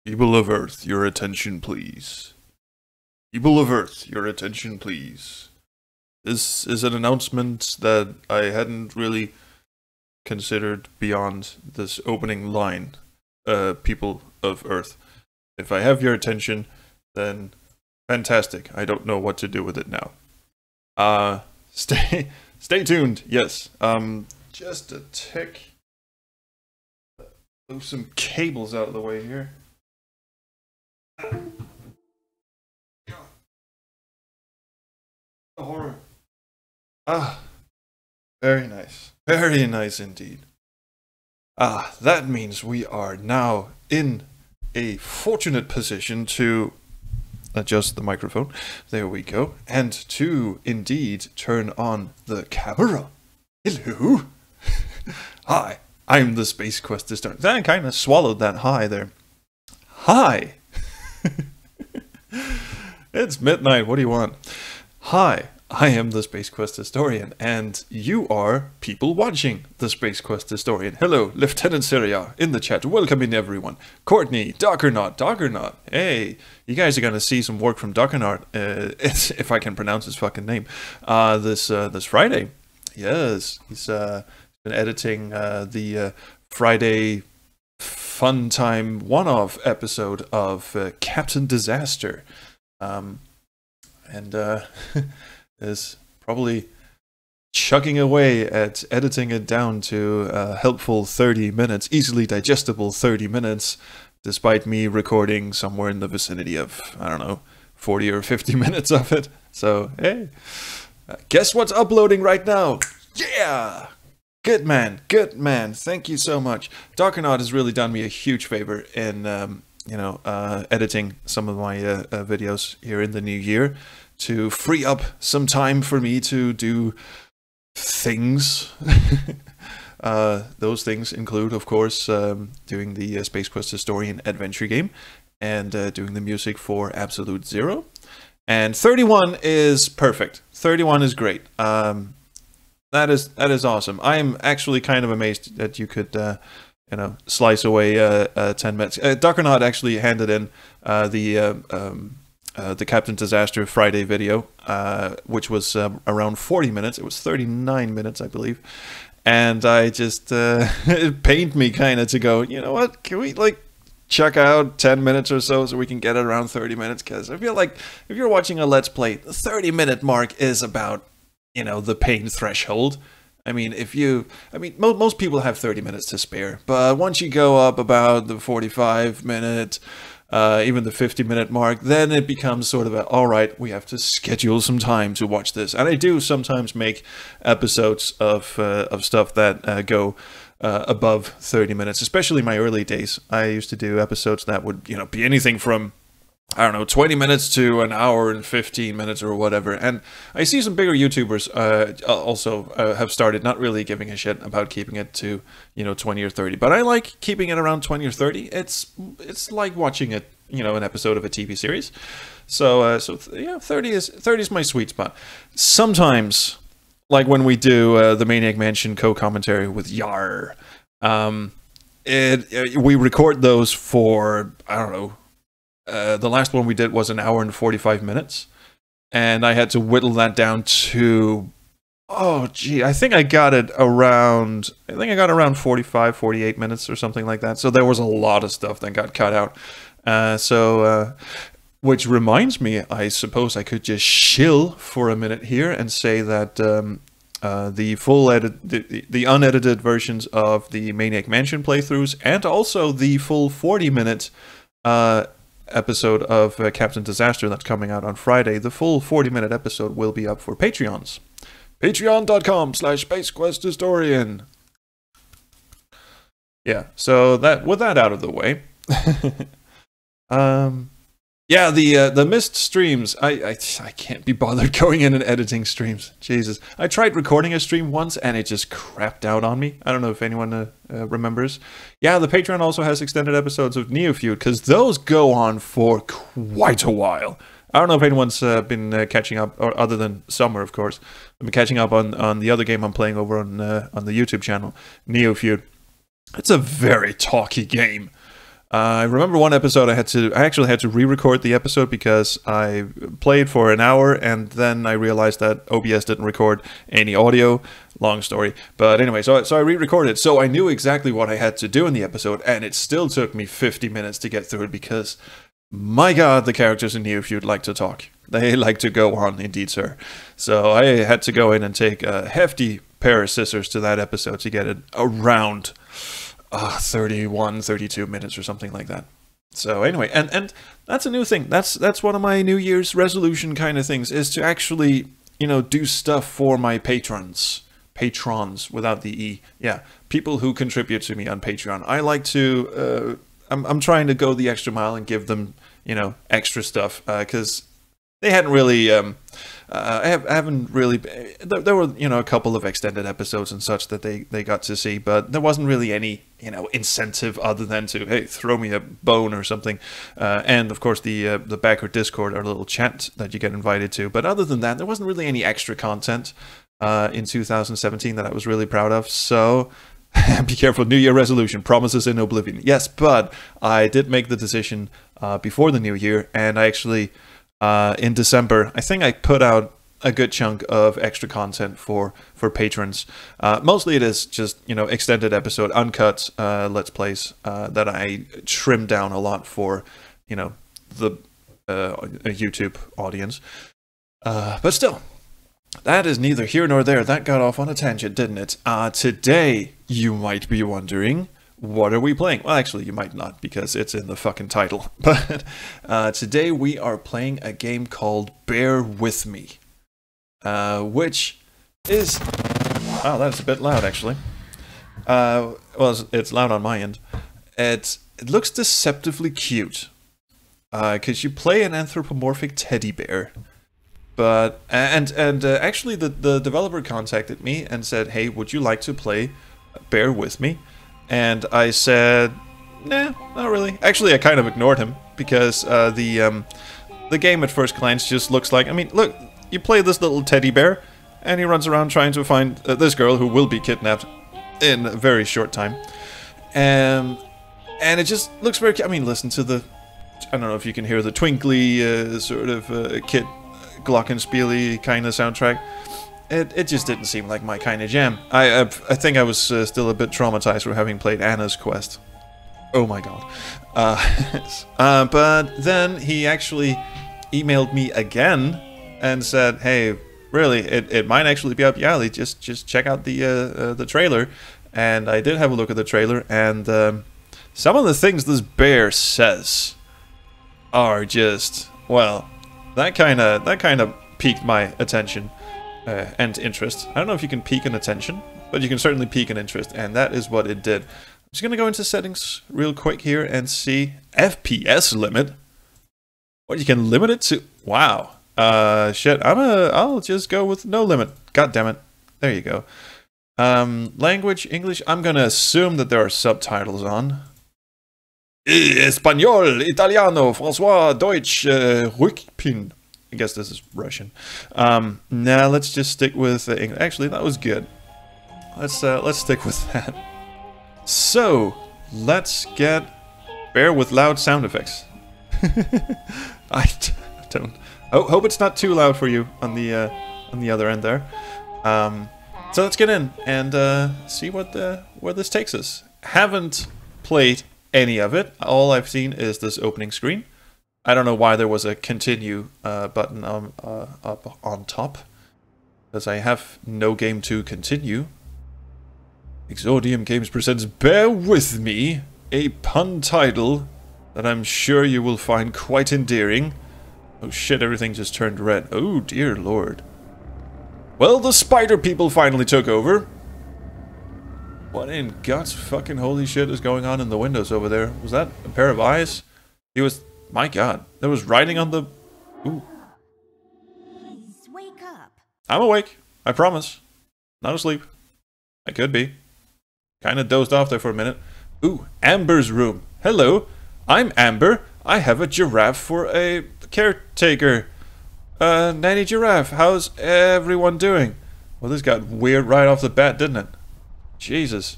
People of Earth, your attention please. People of Earth, your attention please. This is an announcement that I hadn't really considered beyond this opening line. People of Earth. If I have your attention, then fantastic. I don't know what to do with it now. Stay tuned, yes. Just a tick. Move some cables out of the way here. The horror. Ah, very nice. Very nice indeed. Ah, that means we are now in a fortunate position to adjust the microphone. There we go. And to indeed turn on the camera. Hello. Hi, I'm the Space Quest historian. I kind of swallowed that hi there. Hi. It's midnight. What do you want? Hi, I am the Space Quest historian, and you are people watching the Space Quest historian. Hello, Lieutenant Syria in the chat. Welcome in, everyone. Courtney, Dockernaut. Hey, you guys are gonna see some work from Dockernaut, if I can pronounce his fucking name, this Friday. Yes, he's been editing the Friday fun time one-off episode of Captain Disaster, and is probably chugging away at editing it down to a helpful 30 minutes, easily digestible 30 minutes, despite me recording somewhere in the vicinity of, I don't know, 40 or 50 minutes of it. So, hey, guess what's uploading right now? Yeah! Good man, thank you so much. Dockernaut has really done me a huge favor in, editing some of my videos here in the new year to free up some time for me to do things. Those things include, of course, doing the Space Quest Historian adventure game and doing the music for Absolute Zero. And 31 is perfect. 31 is great. That is awesome. I am actually kind of amazed that you could, slice away 10 minutes. Dockernaut actually handed in the Captain Disaster Friday video, which was around 40 minutes. It was 39 minutes, I believe. And I just, it pained me kind of to go, you know what, can we check out 10 minutes or so we can get it around 30 minutes? Because I feel like if you're watching a Let's Play, the 30-minute mark is about, the pain threshold. I mean, most people have 30 minutes to spare, but once you go up about the 45-minute, even the 50-minute mark, then it becomes sort of all right, we have to schedule some time to watch this. And I do sometimes make episodes of stuff that go above 30 minutes, especially my early days. I used to do episodes that would, be anything from, I don't know, 20 minutes to an hour and 15 minutes or whatever. And I see some bigger YouTubers also have started not really giving a shit about keeping it to, 20 or 30. But I like keeping it around 20 or 30. It's like watching an episode of a TV series. So 30 is my sweet spot. Sometimes, like when we do the Maniac Mansion co-commentary with Yar, we record those for, I don't know, the last one we did was an hour and 45 minutes, and I had to whittle that down to, I think I got around 45, 48 minutes or something like that. So there was a lot of stuff that got cut out. Which reminds me, I suppose I could just chill for a minute here and say that the full the unedited versions of the Maniac Mansion playthroughs, and also the full 40-minute episode of Captain Disaster that's coming out on Friday, the full 40-minute episode will be up for Patreons. Patreon.com/SpaceQuestHistorian. Yeah, so with that out of the way, yeah, the missed streams. I can't be bothered going in and editing streams. Jesus, I tried recording a stream once and it just crapped out on me. I don't know if anyone remembers. Yeah, the Patreon also has extended episodes of Neofeud, because those go on for quite a while. I don't know if anyone's been catching up, or other than Summer, of course. I've been catching up on the other game I'm playing over on the YouTube channel, Neofeud. It's a very talky game. I remember one episode I actually had to re-record the episode because I played for an hour and then I realized that OBS didn't record any audio. Long story. But anyway, so I re-recorded. So I knew exactly what I had to do in the episode, and it still took me 50 minutes to get through it because, my god, the characters in Neofeud like to talk. They like to go on, indeed, sir. So I had to go in and take a hefty pair of scissors to that episode to get it around 31, 32 minutes or something like that. So anyway, and that's a new thing. That's one of my New Year's resolution kind of things, is to actually, do stuff for my patrons. Patrons without the E. Yeah, people who contribute to me on Patreon. I like to, I'm trying to go the extra mile and give them, extra stuff, because they hadn't really, I haven't really, there were, a couple of extended episodes and such that they got to see, but there wasn't really any, incentive other than to, hey, throw me a bone or something. And of course the backer Discord, our little chat that you get invited to. But other than that, there wasn't really any extra content in 2017 that I was really proud of. So be careful, New Year resolution, promises in oblivion. Yes, but I did make the decision before the new year, and I actually, in December, I think I put out a good chunk of extra content for patrons. Mostly it is just, extended episode, uncut Let's Plays that I trimmed down a lot for, the YouTube audience. But still, that is neither here nor there. That got off on a tangent, didn't it? Today, you might be wondering, what are we playing? Well, actually, you might not, because it's in the fucking title. But today we are playing a game called Bear With Me. Which is... Oh, that's a bit loud, actually. Well, it's loud on my end. It looks deceptively cute. Because you play an anthropomorphic teddy bear. But... And actually, the developer contacted me and said, hey, would you like to play Bear With Me? And I said, nah, not really. Actually, I kind of ignored him, because the game at first glance just looks like... I mean, look, you play this little teddy bear, and he runs around trying to find this girl who will be kidnapped in a very short time. And it just looks very... I mean, listen to the... I don't know if you can hear the twinkly, sort of Kid Glockenspiely kind of soundtrack. It just didn't seem like my kind of jam. I think I was still a bit traumatized from having played Anna's Quest. Oh my god. But then he actually emailed me again and said, hey, really, it might actually be up your alley. Just check out the trailer. And I did have a look at the trailer, and some of the things this bear says are just, well, that kind of piqued my attention and interest. I don't know if you can pique an attention, but you can certainly pique an interest, and that is what it did. I'm just gonna go into settings real quick here and see FPS limit. What, you can limit it to? Wow. Shit. I'll just go with no limit. God damn it. There you go. Language English. I'm gonna assume that there are subtitles on. Español, Italiano, François, Deutsch, Rückpin. I guess this is Russian. Now let's just stick with English. Actually, that was good. Let's stick with that. So let's get Bear with loud sound effects. I don't. Hope it's not too loud for you on the other end there. So let's get in and see where this takes us. Haven't played any of it. All I've seen is this opening screen. I don't know why there was a continue button up on top, because I have no game to continue. Exordium Games presents Bear With Me, a pun title that I'm sure you will find quite endearing. Oh shit, everything just turned red. Oh dear lord. Well, the spider people finally took over. What in God's fucking holy shit is going on in the windows over there? Was that a pair of eyes? He was... My God. There was writing on the... Ooh. Please wake up. I'm awake. I promise. Not asleep. I could be. Kinda dozed off there for a minute. Ooh, Amber's room. Hello. I'm Amber. I have a giraffe for a caretaker. Nanny Giraffe. How's everyone doing? Well, this got weird right off the bat, didn't it? Jesus.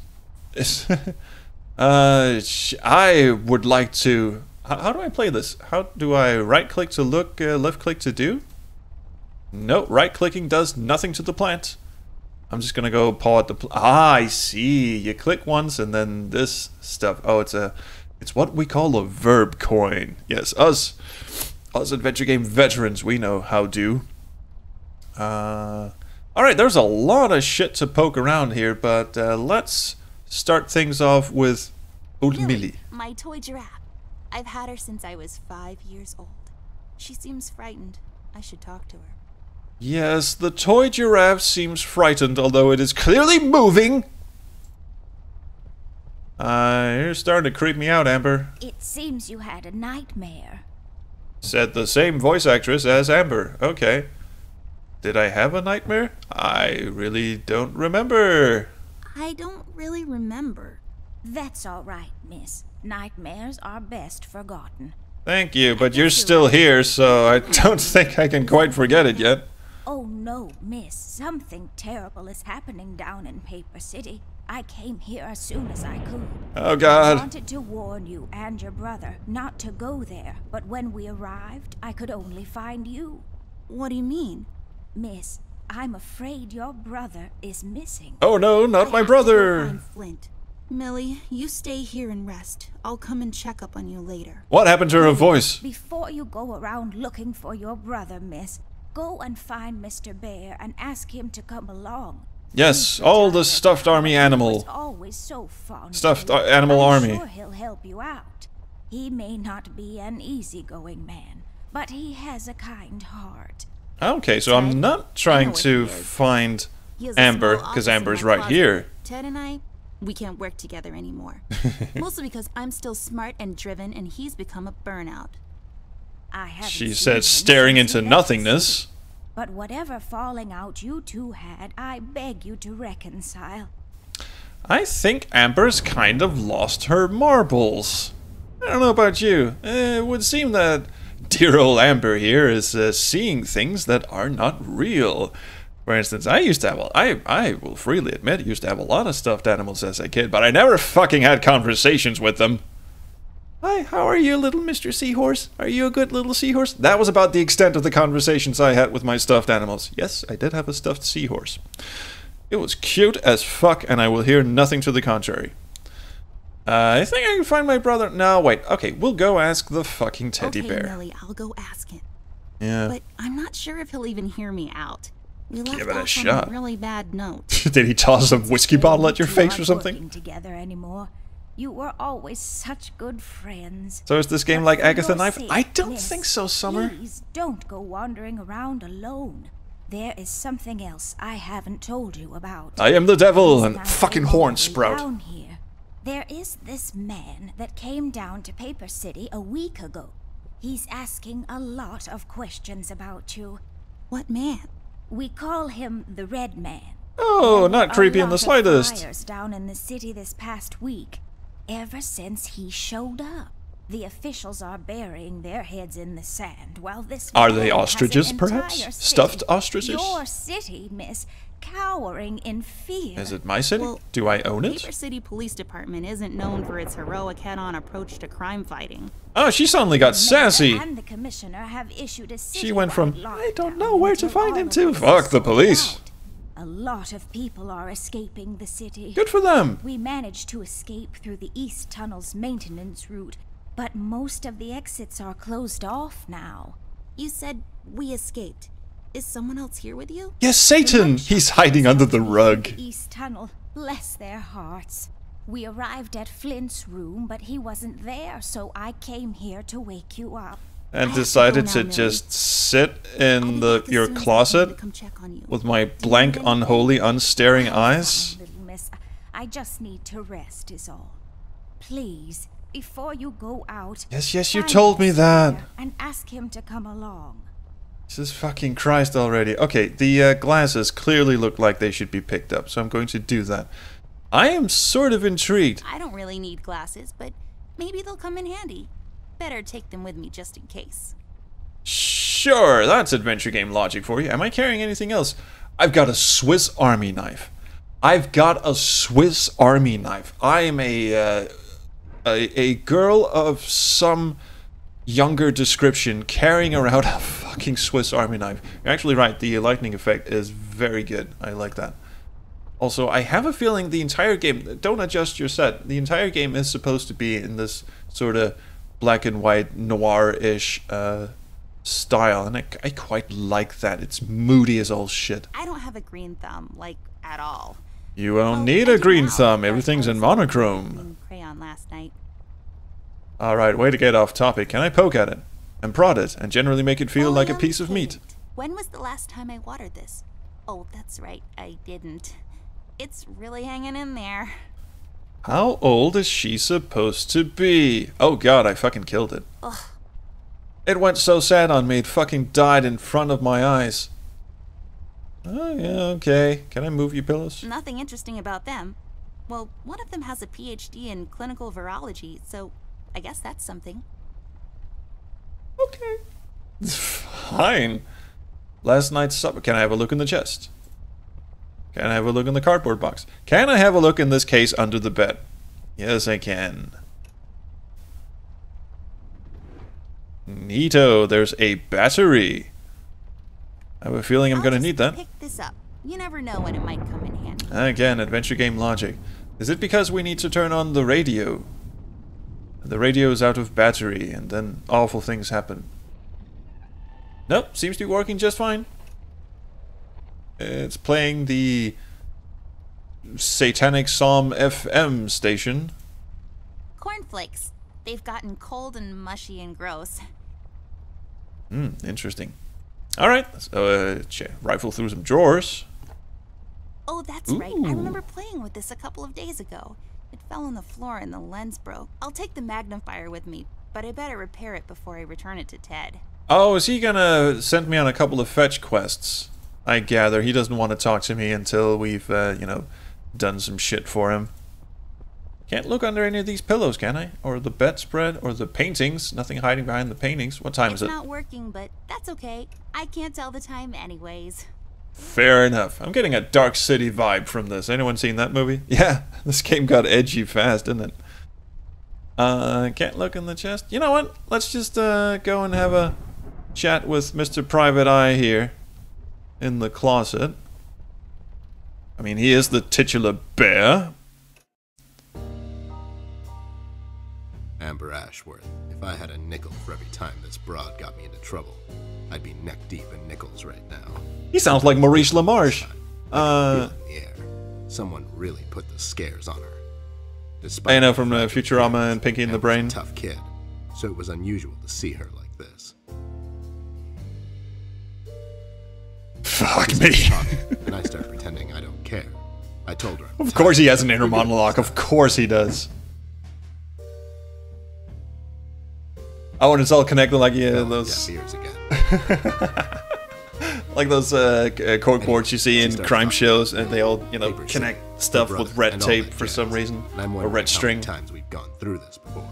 I would like to... How do I play this? How do I right-click to look, left-click to do? No, right-clicking does nothing to the plant. I'm just gonna go paw at the... I see. You click once and then this stuff. Oh, it's what we call a verb coin. Yes, us adventure game veterans, we know how to. Alright, there's a lot of shit to poke around here, but let's start things off with old Millie. My toy giraffe. I've had her since I was 5 years old. She seems frightened. I should talk to her. Yes, the toy giraffe seems frightened, although it is clearly moving. You're starting to creep me out, Amber. It seems you had a nightmare. Said the same voice actress as Amber. Okay. Did I have a nightmare? I really don't remember. I don't really remember. That's all right, miss. Nightmares are best forgotten. Thank you, but you're still here, so I don't think I can quite forget it yet. Oh no, miss. Something terrible is happening down in Paper City. I came here as soon as I could. Oh God. I wanted to warn you and your brother not to go there, but when we arrived, I could only find you. What do you mean? Miss, I'm afraid your brother is missing. Oh no, not my brother. I'm Flint. Millie, you stay here and rest. I'll come and check up on you later. What happened to her voice? Before you go around looking for your brother, miss, go and find Mr. Bear and ask him to come along. Yes, all the stuffed army animal. Always so fond stuffed animal army. I'm sure he'll help you out. He may not be an easygoing man, but he has a kind heart. Okay, so I'm not trying to find Amber, because Amber's right here. Ted and I, we can't work together anymore. Mostly because I'm still smart and driven and he's become a burnout. She said, staring into nothingness. But whatever falling out you two had, I beg you to reconcile. I think Amber's kind of lost her marbles. I don't know about you. It would seem that dear old Amber here is seeing things that are not real. For instance, I used to have, I will freely admit, used to have a lot of stuffed animals as a kid, but I never fucking had conversations with them. Hi, how are you, little Mr. Seahorse? Are you a good little seahorse? That was about the extent of the conversations I had with my stuffed animals. Yes, I did have a stuffed seahorse. It was cute as fuck, and I will hear nothing to the contrary. I think I can find my brother. No, wait. Okay, we'll go ask the fucking teddy bear. Okay, Millie, I'll go ask him. Yeah. But I'm not sure if he'll even hear me out. We left Give it a off shot. on a really bad note. Did he toss a whiskey bottle at your face or something? Working together anymore. You were always such good friends. So is this game like Agatha Knife? Sake, I don't miss, think so, Summer. Please don't go wandering around alone. there is something else I haven't told you about. I am the devil He's and not fucking all horn the way sprout. down here. There is this man that came down to Paper City a week ago. He's asking a lot of questions about you. What man? We call him the Red Man. Oh, not A creepy in the lot of slightest. fires down in the city this past week. Ever since he showed up, the officials are burying their heads in the sand while this Are man they has an ostriches, entire perhaps? city, Stuffed ostriches? Your city, miss, cowering in fear. Is it my city? Well, Do I own it? Paper City Police Department isn't known for its heroic head-on approach to crime fighting. Oh, she suddenly got sassy. And the commissioner have issued a She went from, citywide I don't lockdown know where to until find all him of to, this fuck is the sorted police. out. A lot of people are escaping the city. Good for them. We managed to escape through the East Tunnel's maintenance route, but most of the exits are closed off now. You said we escaped. Is someone else here with you? Yes, Satan! He's hiding under the rug. The East Tunnel, bless their hearts. We arrived at Flint's room, but he wasn't there, so I came here to wake you up. And I have to decided go to now, just sit I'll in be back as your soon as I can closet to come check on you. with my blank, unholy, unstaring I'm eyes. fine, little miss. I just need to rest is all. Please, before you go out... Yes, you find told me Mr. that. Bear and ask him to come along. Jesus fucking Christ already. Okay, the glasses clearly look like they should be picked up, so I'm going to do that. I am sort of intrigued. I don't really need glasses, but maybe they'll come in handy. Better take them with me just in case. Sure, that's adventure game logic for you. Am I carrying anything else? I've got a Swiss Army knife. I've got a Swiss Army knife. I am a girl of some younger description carrying around a fucking Swiss Army knife. You're actually right, the lightning effect is very good. I like that. Also, I have a feeling the entire game, don't adjust your set, the entire game is supposed to be in this sort of black and white noir-ish style, and I quite like that. It's moody as all shit. I don't have a green thumb, like, at all. You won't Well, need I a do green now, thumb, but everything's I in was monochrome. using crayon last night. Alright, way to get off topic. Can I poke at it? And prod it, and generally make it feel like a William piece of meat? Tate. When was the last time I watered this? Oh, that's right, I didn't. It's really hanging in there. How old is she supposed to be? Oh god, I fucking killed it. Ugh. It went so sad on me, it fucking died in front of my eyes. Oh yeah, okay. Can I move you pillows? Nothing interesting about them. Well, one of them has a PhD in clinical virology, so I guess that's something. Okay. Fine. Last night's supper. Can I have a look in the chest? Can I have a look in the cardboard box? Can I have a look in this case under the bed? Yes, I can. Neato, there's a battery. I have a feeling I'm I'll gonna just need that. Pick this up. You never know when it might come in handy. Again, adventure game logic. Is it because we need to turn on the radio? The radio is out of battery, and then awful things happen. Nope, seems to be working just fine. It's playing the Satanic Psalm FM station. Cornflakes. They've gotten cold and mushy and gross. Interesting. Alright, so rifle through some drawers. Oh, that's right. I Ooh. remember playing with this a couple of days ago. It fell on the floor and the lens broke. I'll take the magnifier with me, but I better repair it before I return it to Ted. Oh, is he gonna send me on a couple of fetch quests? I gather he doesn't want to talk to me until we've, you know, done some shit for him. Can't look under any of these pillows, can I? Or the bedspread, or the paintings. Nothing hiding behind the paintings. What time is It's it? not working, but that's okay. I can't tell the time anyways. Fair enough. I'm getting a Dark City vibe from this. Anyone seen that movie? Yeah, this game got edgy fast, didn't it? Can't look in the chest. You know what? Let's just go and have a chat with Mr. Private Eye here in the closet. I mean, he is the titular bear. Amber Ashworth, if I had a nickel for every time this broad got me into trouble, I'd be neck deep in nickels right now. He sounds like Maurice LaMarche. Feel in the air. Someone really put the scares on her. Despite I know the from fact that Futurama and Pinky and the Amber's a Brain. tough kid, so it was unusual to see her like this. Fuck She me. starts talking, and I start pretending I don't care. I told her. Of course he has an inner monologue. Of course he does. Oh, and it's all connected like, yeah, those... Deaf ears again. Like those corkboards you see in crime shows, and they all, you know, Paper connect City, stuff my with brother, red and all tape that for jazz. some reason, And I'm or wondering red how string. many times we've gone through this before.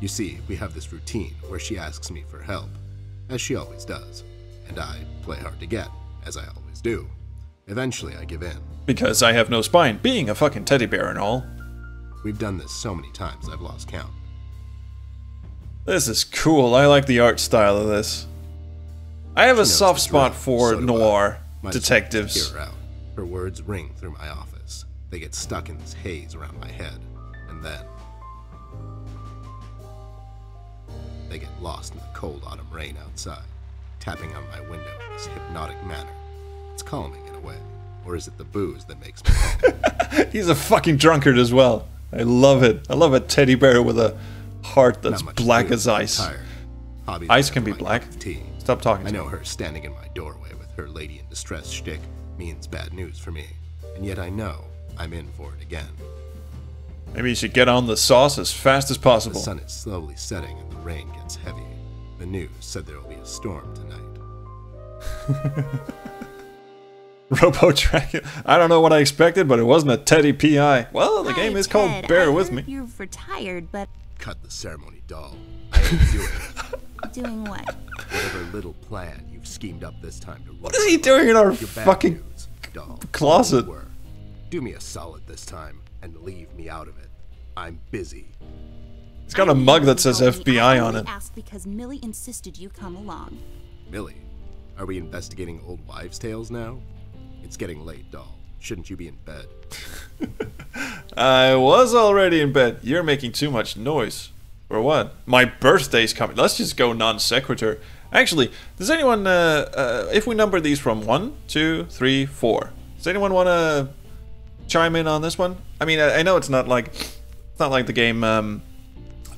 You see, we have this routine where she asks me for help, as she always does, and I play hard to get, as I always do. Eventually, I give in. Because I have no spine, being a fucking teddy bear and all. We've done this so many times I've lost count. This is cool. I like the art style of this. I have a She knows soft the spot drill, for so do noir Might as well hear detectives. her out. Her words ring through my office. They get stuck in this haze around my head, and then they get lost in the cold autumn rain outside, tapping on my window in this hypnotic manner. It's calming in a way, or is it the booze that makes me calm? He's a fucking drunkard as well. I love it. I love a teddy bear with a heart that's Not much black to do, as ice. tired. Hobbies Ice are can be my black. cup of tea. Stop talking I to know me. her standing in my doorway with her lady in distress shtick means bad news for me, and yet I know I'm in for it again. Maybe you should get on the sauce as fast as The possible. sun is slowly setting and the rain gets heavy. The news said there will be a storm tonight. Robo-Dragon. I don't know what I expected, but it wasn't a Teddy PI. Well, the Hi, game is called Ted. Bear I With heard Me. You're retired, but Cut the ceremony, doll. I ain't doing it. doing what? Whatever little plan you've schemed up this time to What is he doing in our Your bad fucking... news, doll. closet? Were. Do me a solid this time and leave me out of it. I'm busy. He's got a mug that says Help me. I FBI on only it. asked because Millie insisted you come along. Millie, are we investigating old wives' tales now? It's getting late, doll. Shouldn't you be in bed? I was already in bed. You're making too much noise. For what? My birthday's coming. Let's just go non sequitur. Actually, does anyone, if we number these from 1, 2, 3, 4, does anyone want to chime in on this one? I mean, I know it's not like the game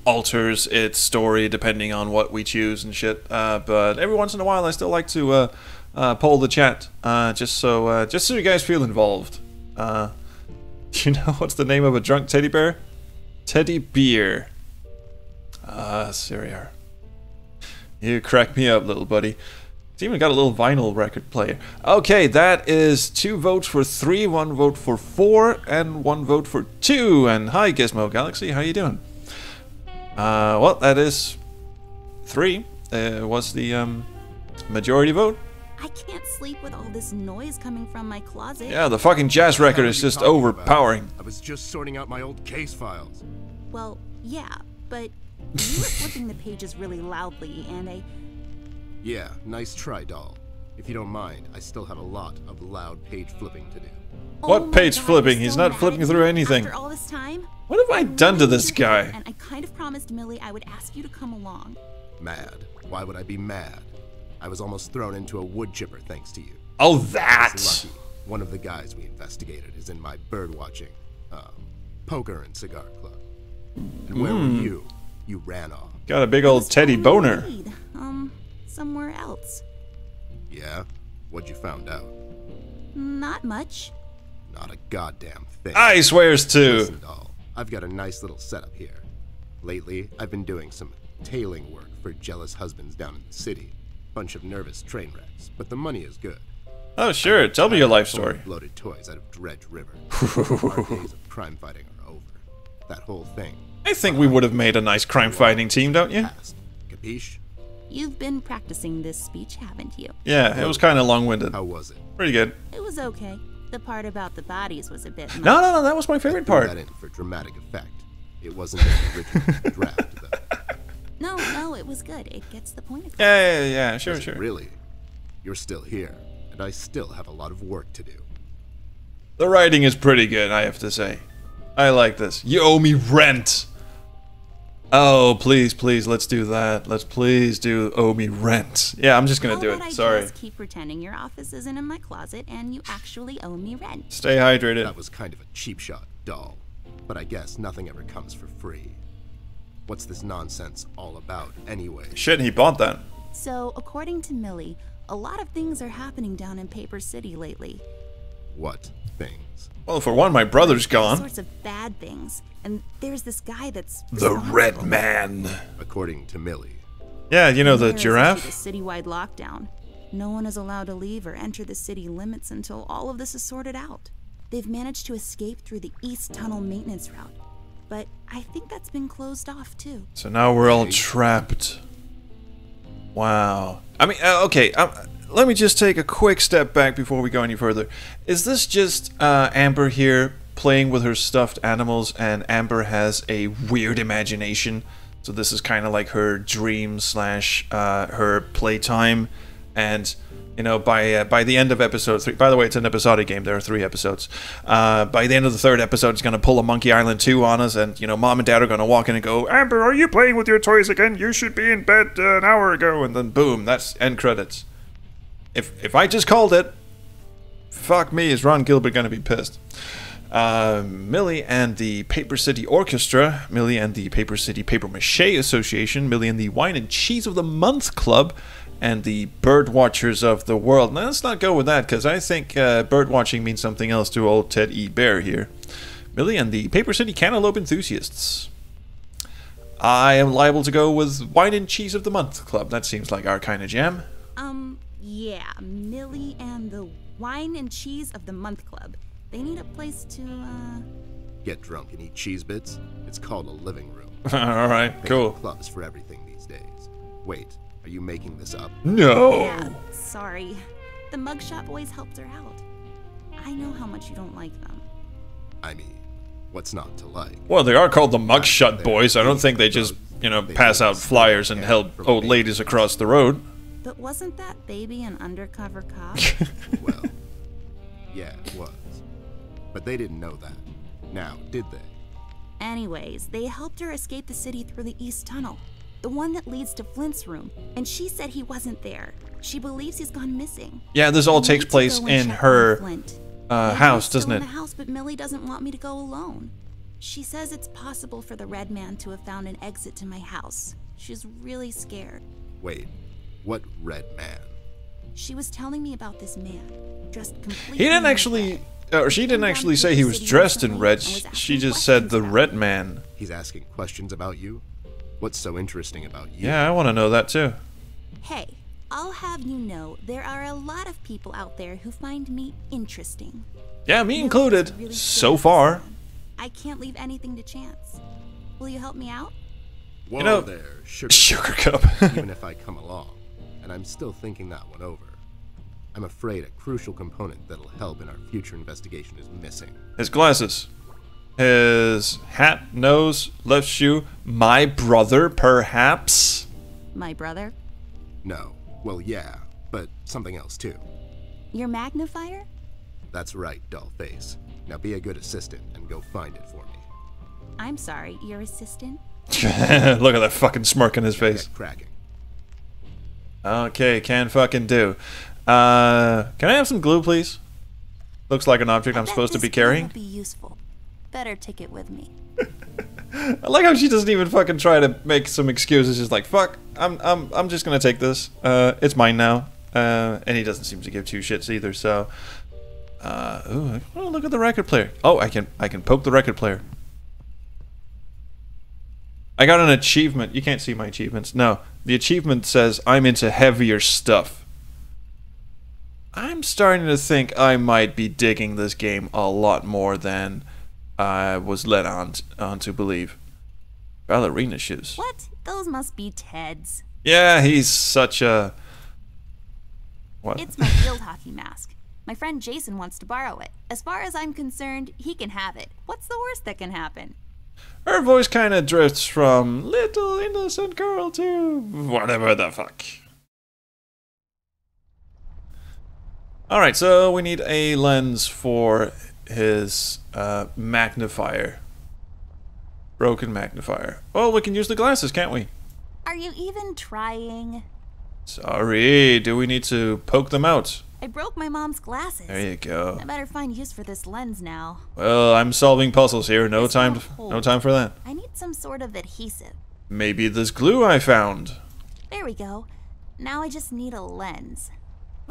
alters its story depending on what we choose and shit. But every once in a while, I still like to poll the chat, just so you guys feel involved. Do you know what's the name of a drunk teddy bear? Teddy Beer. Syria. You crack me up, little buddy. It's even got a little vinyl record player. Okay, that is 2 votes for 3, 1 vote for 4, and 1 vote for 2. And hi, Gizmo Galaxy, how you doing? Well, that is 3. Was the majority vote? I can't sleep with all this noise coming from my closet. Yeah, the fucking jazz record is just overpowering. I was just sorting out my old case files. Well, yeah, but you were flipping the pages really loudly, and Yeah, nice try, doll. If you don't mind, I still have a lot of loud page flipping to do. What Oh my page God, flipping? I'm He's so not mad flipping at through you anything. After all this time, What have I done to this guy? And I kind of promised Millie I would ask you to come along. Mad? Why would I be mad? I was almost thrown into a wood chipper thanks to you. Oh, I was that! lucky. One of the guys we investigated is in my bird watching, poker and cigar club. And where were you? You ran off. Got a big old teddy On the boner. lead, somewhere else. Yeah? What'd you found out? Not much. Not a goddamn thing. I swears to. Listen, doll, I've got a nice little setup here. Lately, I've been doing some tailing work for jealous husbands down in the city. Bunch of nervous train wrecks, but the money is good. Oh, sure. Tell me your life story. Bloated toys out of Dredge River. Our days of crime fighting are over. That whole thing. I think we would have made a nice crime fighting team, don't you? Past. Capiche? You've been practicing this speech, haven't you? Yeah, it was kind of long-winded. How was it? Pretty good. It was okay. The part about the bodies was a bit much. No, that was my favorite Threw part. that in for dramatic effect. It wasn't an original draft, though. No, it was good. It gets the point across. Yeah, sure, Was it sure. Really? You're still here, and I still have a lot of work to do. The writing is pretty good, I have to say. I like this. You owe me rent. Oh, please, let's do that. Let's please do owe me rent. Yeah, I'm just gonna do How it. about Sorry. I just keep pretending your office isn't in my closet and you actually owe me rent. Stay hydrated. That was kind of a cheap shot, doll. But I guess nothing ever comes for free. What's this nonsense all about, anyway? Shit, he bought that. So, according to Millie, a lot of things are happening down in Paper City lately. What things? Well, for one, my brother's All gone. sorts of bad things. And there's this guy that's The Red responsible. Man. According to Millie. Yeah, you know, the There is giraffe. a citywide lockdown. No one is allowed to leave or enter the city limits until all of this is sorted out. They've managed to escape through the East Tunnel maintenance route, but I think that's been closed off too. So now we're all trapped. Wow. I mean, okay, let me just take a quick step back before we go any further. Is this just Amber here playing with her stuffed animals, and Amber has a weird imagination? So this is kind of like her dream slash her playtime, and you know, by the end of episode 3, by the way, it's an episodic game, there are 3 episodes. By the end of the 3rd episode, it's going to pull a Monkey Island 2 on us, and, you know, Mom and Dad are going to walk in and go, Amber, are you playing with your toys again? You should be in bed an hour ago, and then boom, that's end credits. If I just called it, fuck me, is Ron Gilbert going to be pissed. Millie and the Paper City Orchestra, Millie and the Paper City Paper Mache Association, Millie and the Wine and Cheese of the Month Club, and the Bird Watchers of the World. Now, let's not go with that, because I think bird watching means something else to old Ted E. Bear here. Millie and the Paper City Cantaloupe Enthusiasts. I am liable to go with Wine and Cheese of the Month Club. That seems like our kind of jam. Yeah, Millie and the Wine and Cheese of the Month Club. They need a place to, Get drunk and eat cheese bits? It's called a living room. Alright, They cool. have clubs for everything these days. Wait, are you making this up? No! Yeah, sorry. The Mugshot Boys helped her out. I know how much you don't like them. I mean, what's not to like? Well, they are called the Mugshot Boys. I don't think they just, you know, pass out flyers and help old ladies across the road. But wasn't that baby an undercover cop? Well, yeah, it was. But they didn't know that. Now, did they? Anyways, they helped her escape the city through the East Tunnel, the one that leads to Flint's room, and she said he wasn't there. She believes he's gone missing. Yeah, this all I takes need to place go and in check on her Flint. house, Still doesn't in it? the house, but Millie doesn't want me to go alone. She says it's possible for the Red Man to have found an exit to my house. She's really scared. Wait, what red man? She was telling me about this man, dressed completely He didn't in actually, red. or she didn't actually say he was dressed in red. She just said the Red Man. He's asking questions about you? What's so interesting about you? Yeah, I want to know that too. Hey, I'll have you know there are a lot of people out there who find me interesting. Yeah, me Millie's included, really so scared of this far. man. I can't leave anything to chance. Will you help me out? Whoa You know- there, sugar. Sugar Cup. Even if I come along, and I'm still thinking that one over. I'm afraid a crucial component that'll help in our future investigation is missing. His glasses. His hat, nose, left shoe. My brother, perhaps? My brother? No. Well, yeah, but something else too. Your magnifier? That's right, doll face. Now be a good assistant and go find it for me. I'm sorry, your assistant? Look at that fucking smirk on his face. Get cracking. Okay, can fucking do. Can I have some glue, please? Looks like an object I'm I bet supposed to this be glue will carrying. be useful. Better take it with me. I like how she doesn't even fucking try to make some excuses. She's like, "Fuck, I'm just gonna take this. It's mine now." And he doesn't seem to give two shits either. So, ooh, oh, look at the record player. Oh, I can poke the record player. I got an achievement. You can't see my achievements. No, the achievement says I'm into heavier stuff. I'm starting to think I might be digging this game a lot more than I was led on to believe. Ballerina shoes. What? Those must be Ted's. Yeah, he's such a... What? It's my field hockey mask. My friend Jason wants to borrow it. As far as I'm concerned, he can have it. What's the worst that can happen? Her voice kind of drifts from little innocent girl to whatever the fuck. Alright, so we need a lens for his magnifier. Broken magnifier. Well, we can use the glasses, can't we? Are you even trying? Sorry, do we need to poke them out? I broke my mom's glasses. There you go. I better find use for this lens now. Well, I'm solving puzzles here. No This time, won't hold. no time for that. I need some sort of adhesive. Maybe this glue I found. There we go. Now I just need a lens.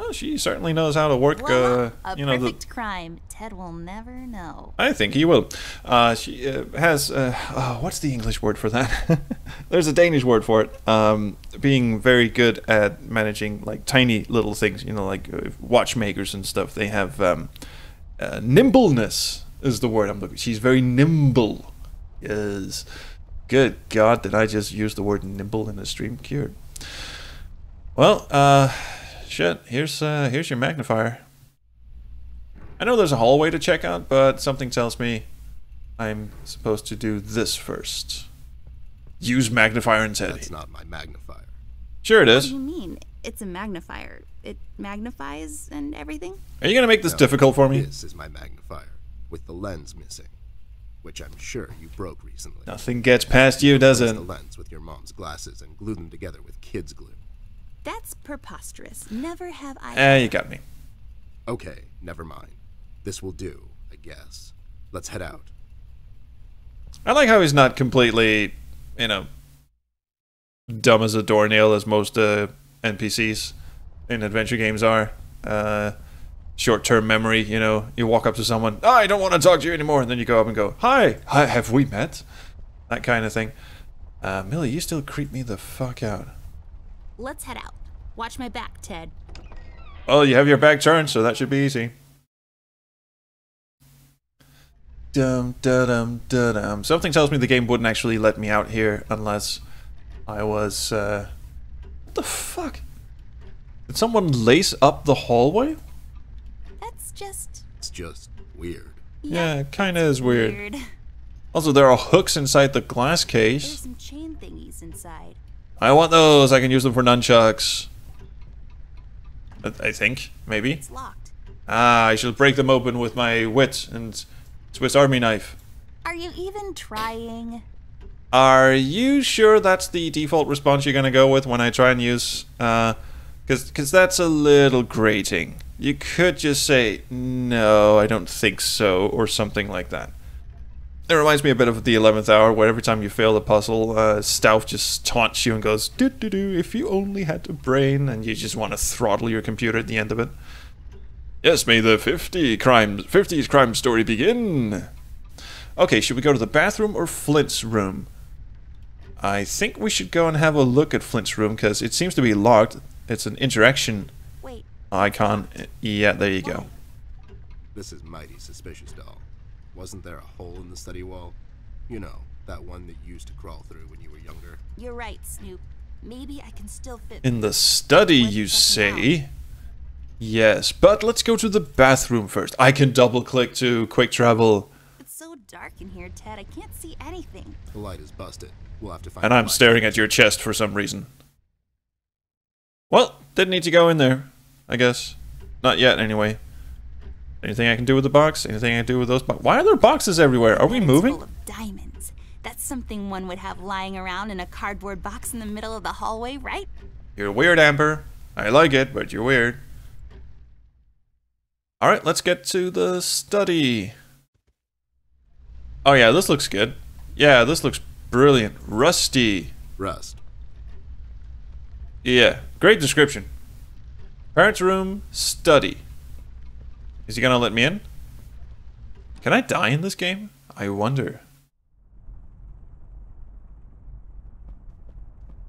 Well, she certainly knows how to work, Voila, a you know, perfect crime Ted will never know. I think he will. She has, what's the English word for that? There's a Danish word for it. Being very good at managing, like, tiny little things, you know, like watchmakers and stuff. They have, nimbleness is the word I'm looking for. She's very nimble. Yes. Good God, did I just use the word nimble in a stream? Cured. Well, shit, here's your magnifier. I know there's a hallway to check out, but something tells me I'm supposed to do this first. Use magnifier instead. That's not my magnifier. Sure it What is. do you mean? It's a magnifier. It magnifies and everything? Are you gonna make this difficult for me? This is my magnifier, with the lens missing, which I'm sure you broke recently. Nothing gets past you, does Replace it? the lens with your mom's glasses and glue them together with kids' glue. That's preposterous. Never have I. You got me. Okay, never mind. This will do, I guess. Let's head out. I like how he's not completely, you know, dumb as a doornail as most NPCs in adventure games are. Short-term memory, you know, you walk up to someone, oh, I don't want to talk to you anymore, and then you go up and go, hi, have we met? That kind of thing. Millie, you still creep me the fuck out. Let's head out. Watch my back, Ted. Well, you have your back turned, so that should be easy. Dum da dum da dum. Something tells me the game wouldn't actually let me out here unless I was. What the fuck? Did someone lace up the hallway? That's just. It's just weird. Yeah, it kind of is weird. Also, there are hooks inside the glass There's case. some chain thingies inside. I want those. I can use them for nunchucks. I think, maybe. It's locked. Ah, I shall break them open with my wit and Swiss Army knife. Are you even trying? Are you sure that's the default response you're gonna go with when I try and use, cause that's a little grating. You could just say, no, I don't think so, or something like that. It reminds me a bit of the 11th hour, where every time you fail a puzzle, Stouff just taunts you and goes, do-do-do, if you only had a brain, and you just want to throttle your computer at the end of it. Yes, may the 50s crime story begin. Okay, should we go to the bathroom or Flint's room? I think we should go and have a look at Flint's room, because it seems to be locked. It's an interaction Wait. icon. Yeah, there you go. This is mighty suspicious, doll. Wasn't there a hole in the study wall? You know, that one that you used to crawl through when you were younger. You're right, Snoop. Maybe I can still fit. In the study, Worth you checking say? Yes, but let's go to the bathroom first. I can double-click to quick travel. It's so dark in here, Ted. I can't see anything. The light is busted. We'll have to find And a I'm light. staring at your chest for some reason. Well, didn't need to go in there, I guess. Not yet, anyway. Anything I can do with the box? Anything I can do with those boxes? Why are there boxes everywhere? Are we It's moving? full of diamonds. That's something one would have lying around in a cardboard box in the middle of the hallway, right? You're weird, Amber. I like it, but you're weird. Alright, let's get to the study. Oh yeah, this looks good. Yeah, this looks brilliant. Rusty. Rust. Yeah, great description. Parents' room, study. Is he gonna let me in? Can I die in this game? I wonder.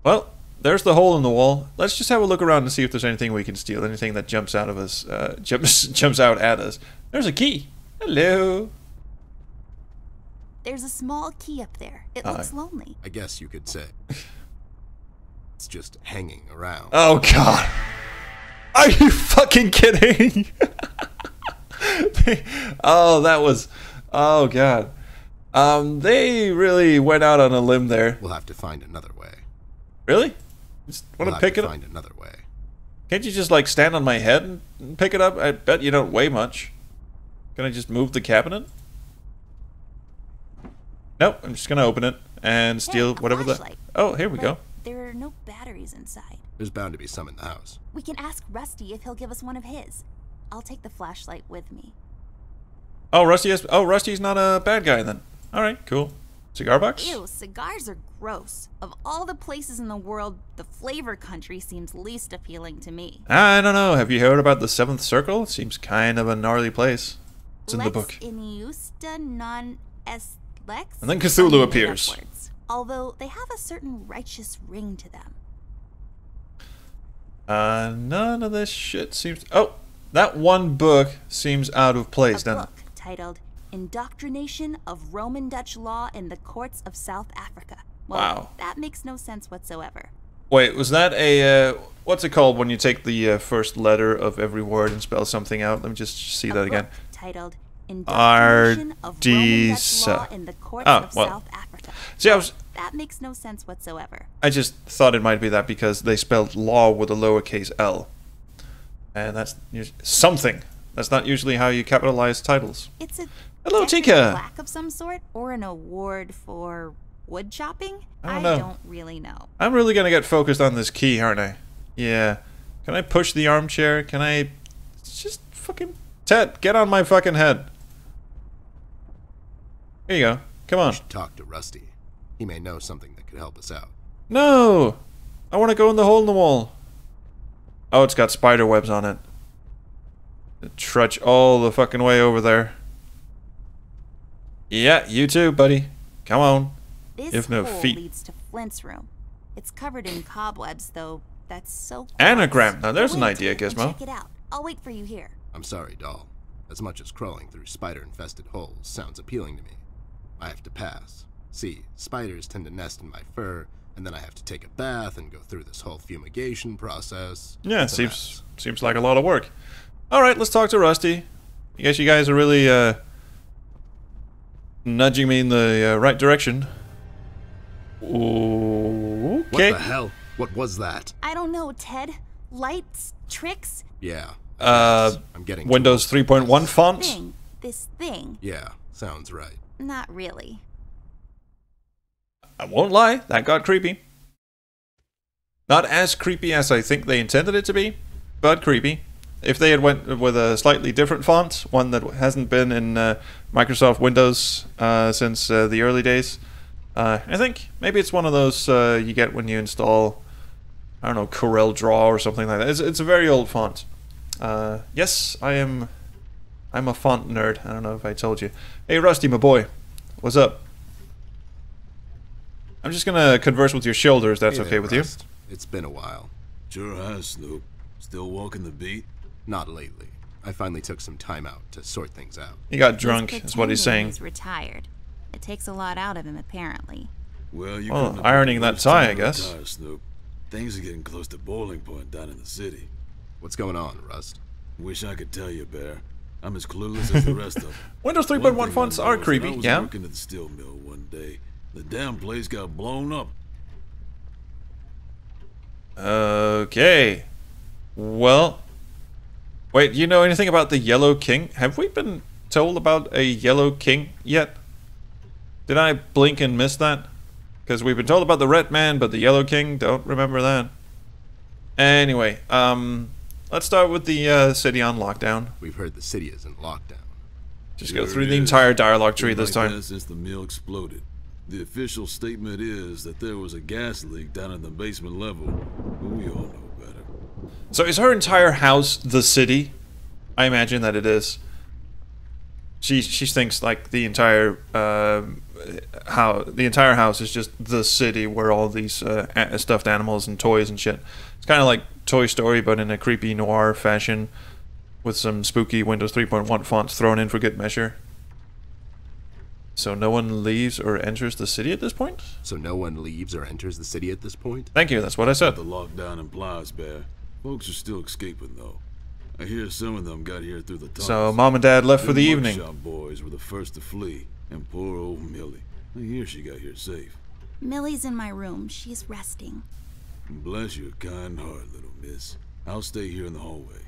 Well, there's the hole in the wall. Let's just have a look around and see if there's anything we can steal. Anything that jumps out of us, jumps out at us. There's a key. Hello. There's a small key up there. It looks lonely. I guess you could say. It's just hanging around. Oh God. Are you fucking kidding? Oh, that was. Oh God. They really went out on a limb there. We'll have to find another way. Really? Just want We'll to pick have it to up? find another way. Can't you just like stand on my head and pick it up? I bet you don't weigh much. Can I just move the cabinet? Nope, I'm just gonna open it and steal Hey, a whatever the. flashlight. Oh, here we But go. there are no batteries inside. There's bound to be some in the house. We can ask Rusty if he'll give us one of his. I'll take the flashlight with me. Oh, Rusty has. Oh, Rusty's not a bad guy then. All right, cool. Cigar box? Ew, cigars are gross. Of all the places in the world, the flavor country seems least appealing to me. I don't know. Have you heard about the Seventh Circle? It seems kind of a gnarly place. It's in the book. In Justa non est lex. And then Cthulhu appears. Although they have a certain righteous ring to them. None of this shit seems... Oh, that one book seems out of place, doesn't it? A book titled Indoctrination of Roman Dutch Law in the Courts of South Africa. Well, Wow. That makes no sense whatsoever. Wait, was that a... what's it called when you take the first letter of every word and spell something out? Let me just see that again. Titled Indoctrination of Roman Dutch Law in the Courts of South Africa. See, that makes no sense whatsoever. I just thought it might be that because they spelled law with a lowercase l. And that's something. That's not usually how you capitalize titles. It's a Hello, Tika. plaque of some sort, or an award for wood chopping? I don't know. don't really know. I'm really gonna get focused on this key, aren't I? Yeah. Can I push the armchair? Can I... Just fucking... Ted, get on my fucking head. Here you go. Come on. We should talk to Rusty. He may know something that could help us out. No! I want to go in the hole in the wall. Oh, it's got spider webs on it. Trudge all the fucking way over there. Yeah, you too, buddy. Come on. This If no hole feet. leads to Flint's room. It's covered in cobwebs, though. That's so gross. Anagram. Now there's Go an into idea, it and Gizmo. Check it out. I'll wait for you here. I'm sorry, doll. As much as crawling through spider-infested holes sounds appealing to me, I have to pass. See, spiders tend to nest in my fur, and then I have to take a bath and go through this whole fumigation process. Yeah, It's a mess. seems like a lot of work. Alright, let's talk to Rusty. I guess you guys are really, nudging me in the right direction. Okay. What the hell? What was that? I don't know, Ted. Lights? Tricks? Yeah. I'm getting Windows 3.1 font? This thing? Yeah, sounds right. Not really. I won't lie, that got creepy. Not as creepy as I think they intended it to be, but creepy. If they had went with a slightly different font, one that hasn't been in Microsoft Windows since the early days, I think maybe it's one of those you get when you install, I don't know, Corel Draw or something like that. It's a very old font. Yes, I'm a font nerd. I don't know if I told you. Hey, Rusty, my boy. What's up? I'm just gonna converse with your shoulders, that's Hey okay there, with Rust. It's been a while. Sure has, Snoop. Still walking the beat? Not lately. I finally took some time out to sort things out. you? He got drunk, is what he's saying. He's retired. It takes a lot out of him, apparently. Well, you Well, couldn't have ironing picked that the worst tie, time I to guess. retire, Snoop. Things are getting close to boiling point down in the city. What's going on, Rust? Wish I could tell you, Bear. I'm as clueless as the rest of them. Windows One 3.1 thing I fonts know are is that creepy, I was yeah? working at the steel mill one day. The damn place got blown up. Okay. Well. Wait, you know anything about the Yellow King? Have we been told about a Yellow King yet? Did I blink and miss that? Because we've been told about the Red Man, but the Yellow King, don't remember that. Anyway, let's start with the city on lockdown. We've heard the city is in lockdown. Just go Sure through it the is. entire dialogue tree Been this like time. that since the mill exploded. The official statement is that there was a gas leak down in the basement level, but we all know better. So is her entire house the city? I imagine that it is. She thinks like the entire house is just the city where all these stuffed animals and toys and shit. It's kind of like Toy Story, but in a creepy noir fashion, with some spooky Windows 3.1 fonts thrown in for good measure. So no one leaves or enters the city at this point? So no one leaves or enters the city at this point? Thank you, that's what I said. The lockdown implies, Bear. Folks are still escaping, though. I hear some of them got here through the tunnels. So Mom and Dad left for the Them evening. mugshot boys were the first to flee, and poor old Millie. I hear she got here safe. Millie's in my room. She's resting. Bless your kind heart, little miss. I'll stay here in the hallway.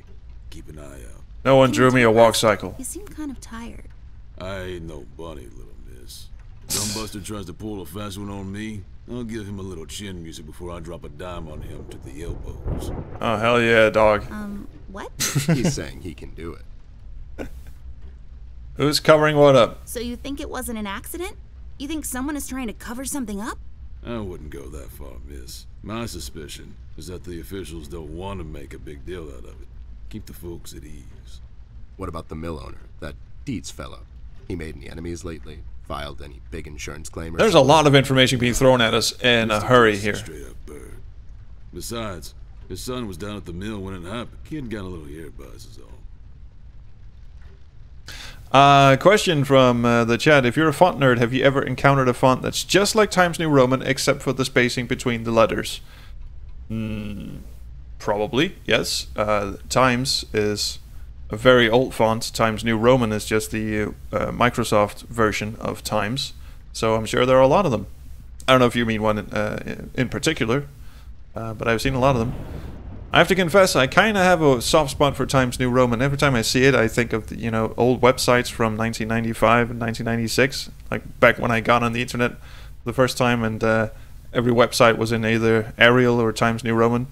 Keep an eye out. No one drew me a walk cycle. You seem kind of tired. I ain't no bunny, little miss. Some buster tries to pull a fast one on me, I'll give him a little chin music before I drop a dime on him to the elbows. Oh, hell yeah, dog. What? He's saying he can do it. Who's covering what up? So you think it wasn't an accident? You think someone is trying to cover something up? I wouldn't go that far, miss. My suspicion is that the officials don't want to make a big deal out of it. Keep the folks at ease. What about the mill owner, that Dietz fellow? He made any enemies lately? Filed any big insurance claim? There's a lot of information being thrown at us in a hurry here. Straight up bird. Besides, his son was down at the mill when it happened. Kid got a little ear buzz is all. Question from the chat. If you're a font nerd, have you ever encountered a font that's just like Times New Roman except for the spacing between the letters? Probably, yes. Times is a very old font. Times New Roman is just the Microsoft version of Times. So I'm sure there are a lot of them. I don't know if you mean one in particular, but I've seen a lot of them. I have to confess, I kind of have a soft spot for Times New Roman. Every time I see it, I think of the, old websites from 1995 and 1996, like back when I got on the internet the first time, and every website was in either Arial or Times New Roman.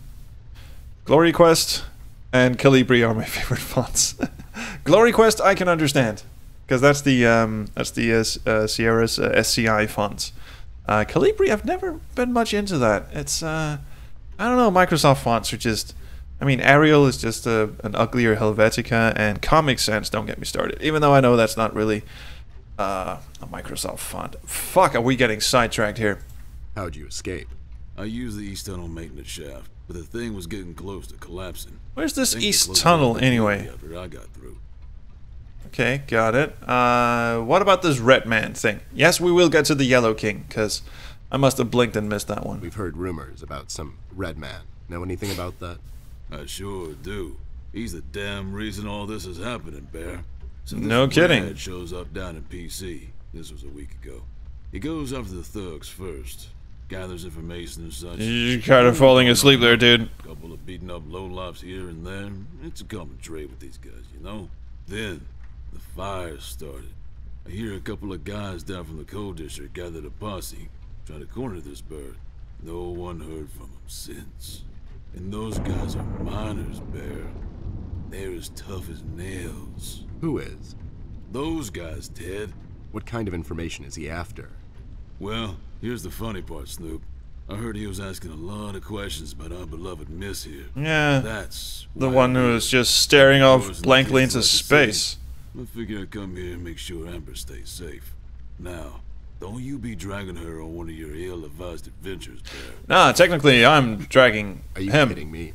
Glory Quest and Calibri are my favorite fonts. Glory Quest I can understand, because that's the Sierra's SCI fonts. Calibri, I've never been much into that. It's I don't know, Microsoft fonts are just... I mean, Arial is just an uglier Helvetica, and Comic Sans, don't get me started. Even though I know that's not really a Microsoft font. Fuck, are we getting sidetracked here? How'd you escape? I used the East Tunnel maintenance shaft, but the thing was getting close to collapsing. Where's this East Tunnel, anyway? After I got through. Okay, got it. What about this Red Man thing? Yes, we will get to the Yellow King, because... I must have blinked and missed that one. We've heard rumors about some Red Man. Know anything about that? I sure do. He's the damn reason all this is happening, Bear. So no kidding. Red shows up down in PC. This was a week ago. He goes after the thugs first. Gathers information and such. You're kind of falling asleep there, dude. Couple of beaten up lowlifes here and there. It's a common trait with these guys, you know? Then, the fire started. I hear a couple of guys down from the coal district gathered a posse. Trying to corner this bird. No one heard from him since. And those guys are miners, Bear. They're as tough as nails. Who is? Those guys, Ted. What kind of information is he after? Well, here's the funny part, Snoop. I heard he was asking a lot of questions about our beloved Miss here. Yeah, that's the one who is just staring off blankly into space. I figure I'd come here and make sure Amber stays safe. Now, don't you be dragging her on one of your ill-advised adventures, Bear. Nah, technically I'm dragging Are you him. kidding me?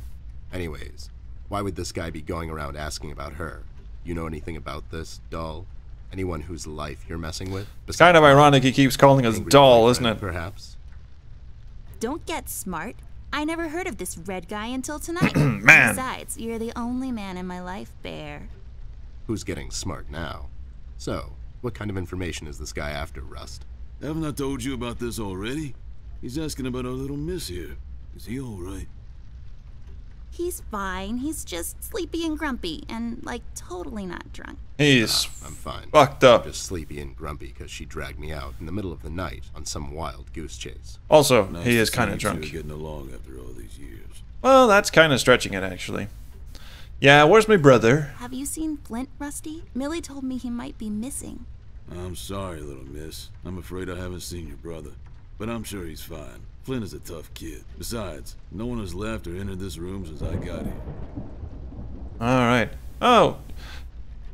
Anyways, why would this guy be going around asking about her? You know anything about this, doll? Anyone whose life you're messing with? It's kind of ironic he keeps calling us doll, isn't it? Perhaps. Don't get smart. I never heard of this red guy until tonight. Man. Besides, you're the only man in my life, Bear. Who's getting smart now? So, what kind of information is this guy after, Rust? Haven't I told you about this already? He's asking about our little miss here. Is he alright? He's fine. He's just sleepy and grumpy and, like, totally not drunk. He's I'm fine. fucked up. I'm just sleepy and grumpy because she dragged me out in the middle of the night on some wild goose chase. Also, Nice he is to kind see of you two drunk. getting along after all these years. Well, that's kind of stretching it, actually. Yeah, where's my brother? Have you seen Flint, Rusty? Millie told me he might be missing. I'm sorry, little miss. I'm afraid I haven't seen your brother. But I'm sure he's fine. Flint is a tough kid. Besides, no one has left or entered this room since I got here. Alright. Oh!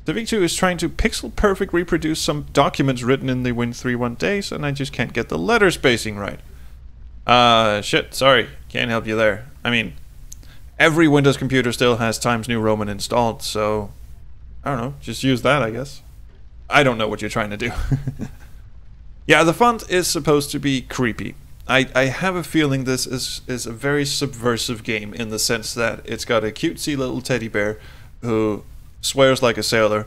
The V2 is trying to pixel-perfect reproduce some documents written in the Win31 days, and I just can't get the letter spacing right. Shit, sorry. Can't help you there. I mean, every Windows computer still has Times New Roman installed, so... I don't know, just use that, I guess. I don't know what you're trying to do. Yeah, the font is supposed to be creepy. I have a feeling this is a very subversive game in the sense that it's got a cutesy little teddy bear who swears like a sailor,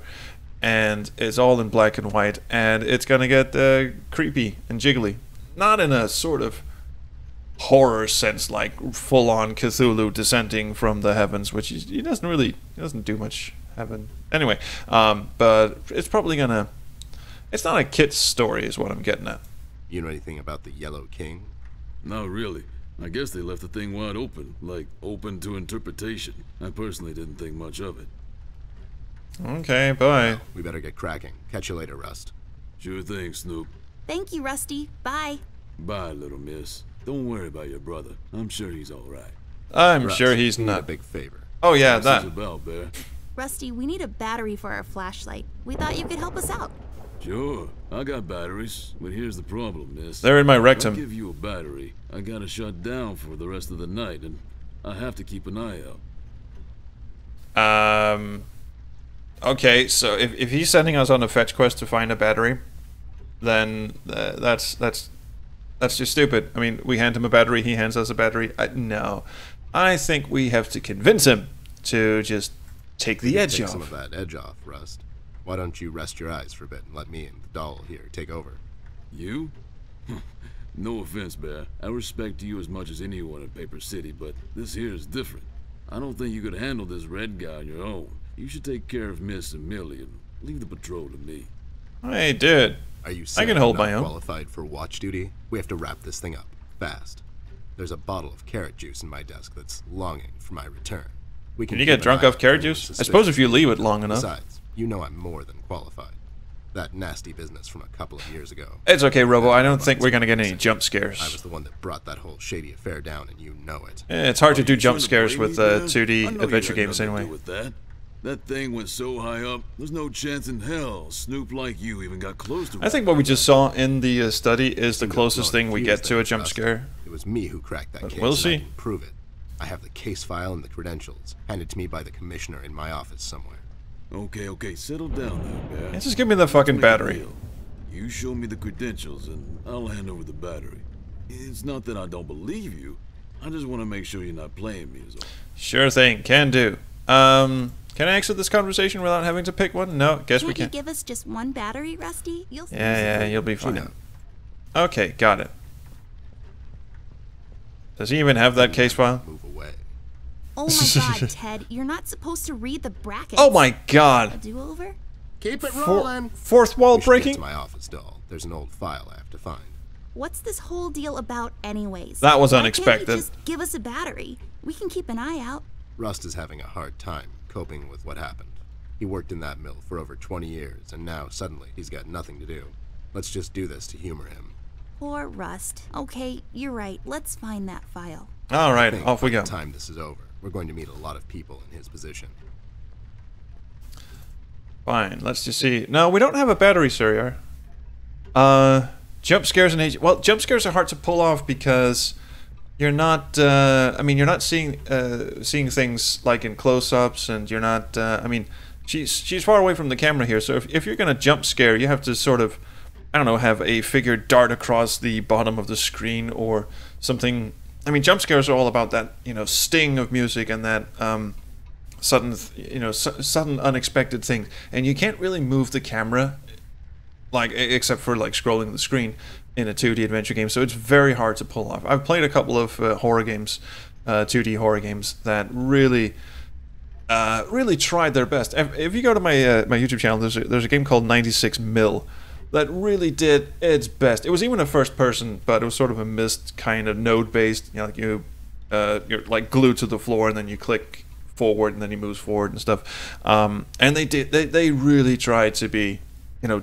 and it's all in black and white, and it's gonna get creepy and jiggly. Not in a sort of horror sense, like full-on Cthulhu descending from the heavens, which he doesn't do much heaven. Anyway, but it's probably gonna... It's not a kid's story is what I'm getting at. You know anything about the Yellow King? Not really. I guess they left the thing wide open, like open to interpretation. I personally didn't think much of it. Okay, bye. We better get cracking. Catch you later, Rust. Sure thing, Snoop. Thank you, Rusty. Bye. Bye, little miss. Don't worry about your brother. I'm sure he's all right. I'm Russ, sure he's you need not. a big favor. Oh yeah, What's this that. about, Bear? Rusty, we need a battery for our flashlight. We thought you could help us out. Sure, I got batteries, but here's the problem, miss. They're in my If I rectum. give you a battery, I gotta shut down for the rest of the night, and I have to keep an eye out. Okay, so if he's sending us on a fetch quest to find a battery, then that's just stupid. I mean, we hand him a battery, he hands us a battery. No, I think we have to convince him to just take the edge Take off. some of that edge off, Rust. Why don't you rest your eyes for a bit and let me and the doll here take over? You? No offense, Bear. I respect you as much as anyone in Paper City, but this here is different. I don't think you could handle this red guy on your own. You should take care of Miss and Millie and leave the patrol to me. Hey, dude. Are you saying can hold I'm not my own. qualified for watch duty? We have to wrap this thing up, fast. There's a bottle of carrot juice in my desk that's longing for my return. We Can can you keep get an drunk eye off out carrot for anyone juice? I suppose if you leave it long enough. Besides, you know I'm more than qualified. That nasty business from a couple of years ago. It's okay, Robo. I don't think we're gonna get any jump I scares. was the one that brought that whole shady affair down, and you know it. It's hard to do You jump trying to scares blame with me, Bear? 2D I know you adventure got games nothing to anyway. do with that. That thing went so high up, there's no chance in hell Snoop like you even got close to it. I think what we just saw in the study is the Seemed to closest blow thing we fuse get to there, a jump Rust. scare. It was me who cracked that But case. we'll and see. I can prove it. I have the case file and the credentials, handed to me by the commissioner in my office somewhere. Okay, settle down there, Bear. Yeah, just give me the fucking Let's make a battery. deal. You show me the credentials and I'll hand over the battery. It's not that I don't believe you. I just want to make sure you're not playing me is all. Sure thing, can do. Can I exit this conversation without having to pick one? No, guess we Can't you can. give us just one battery, Rusty? You'll see. Yeah, you'll be fine. know. Okay, got it. Does he even have that case file? Move away. Oh my god, Ted, you're not supposed to read the brackets. Oh my A god! do-over? Keep it rolling. Fourth wall We should get breaking? to my office, doll. There's an old file I have to find. What's this whole deal about anyways? That was Why unexpected. Can't you just give us a battery? We can keep an eye out. Rust is having a hard time coping with what happened. He worked in that mill for over 20 years, and now suddenly he's got nothing to do. Let's just do this to humor him. Poor Rust. Okay, you're right. Let's find that file. Alright, I think off we by go. the time this is over, we're going to meet a lot of people in his position. Fine, let's just see. No, we don't have a battery, Surya. Jump scares and age. Well, jump scares are hard to pull off because you're not. I mean, you're not seeing things like in close-ups, and you're not. I mean, she's far away from the camera here. So if you're gonna jump scare, you have to sort of, I don't know, have a figure dart across the bottom of the screen or something. I mean, jump scares are all about that, sting of music and that sudden, sudden unexpected thing. And you can't really move the camera, like except for like scrolling the screen in a 2D adventure game. So it's very hard to pull off. I've played a couple of horror games, 2D horror games that really tried their best. If you go to my YouTube channel, there's a game called 96 Mil that really did its best. It was even a first person, but it was sort of a mist kind of node based. You're like glued to the floor, and then you click forward, and then he moves forward and stuff. And they really tried to be,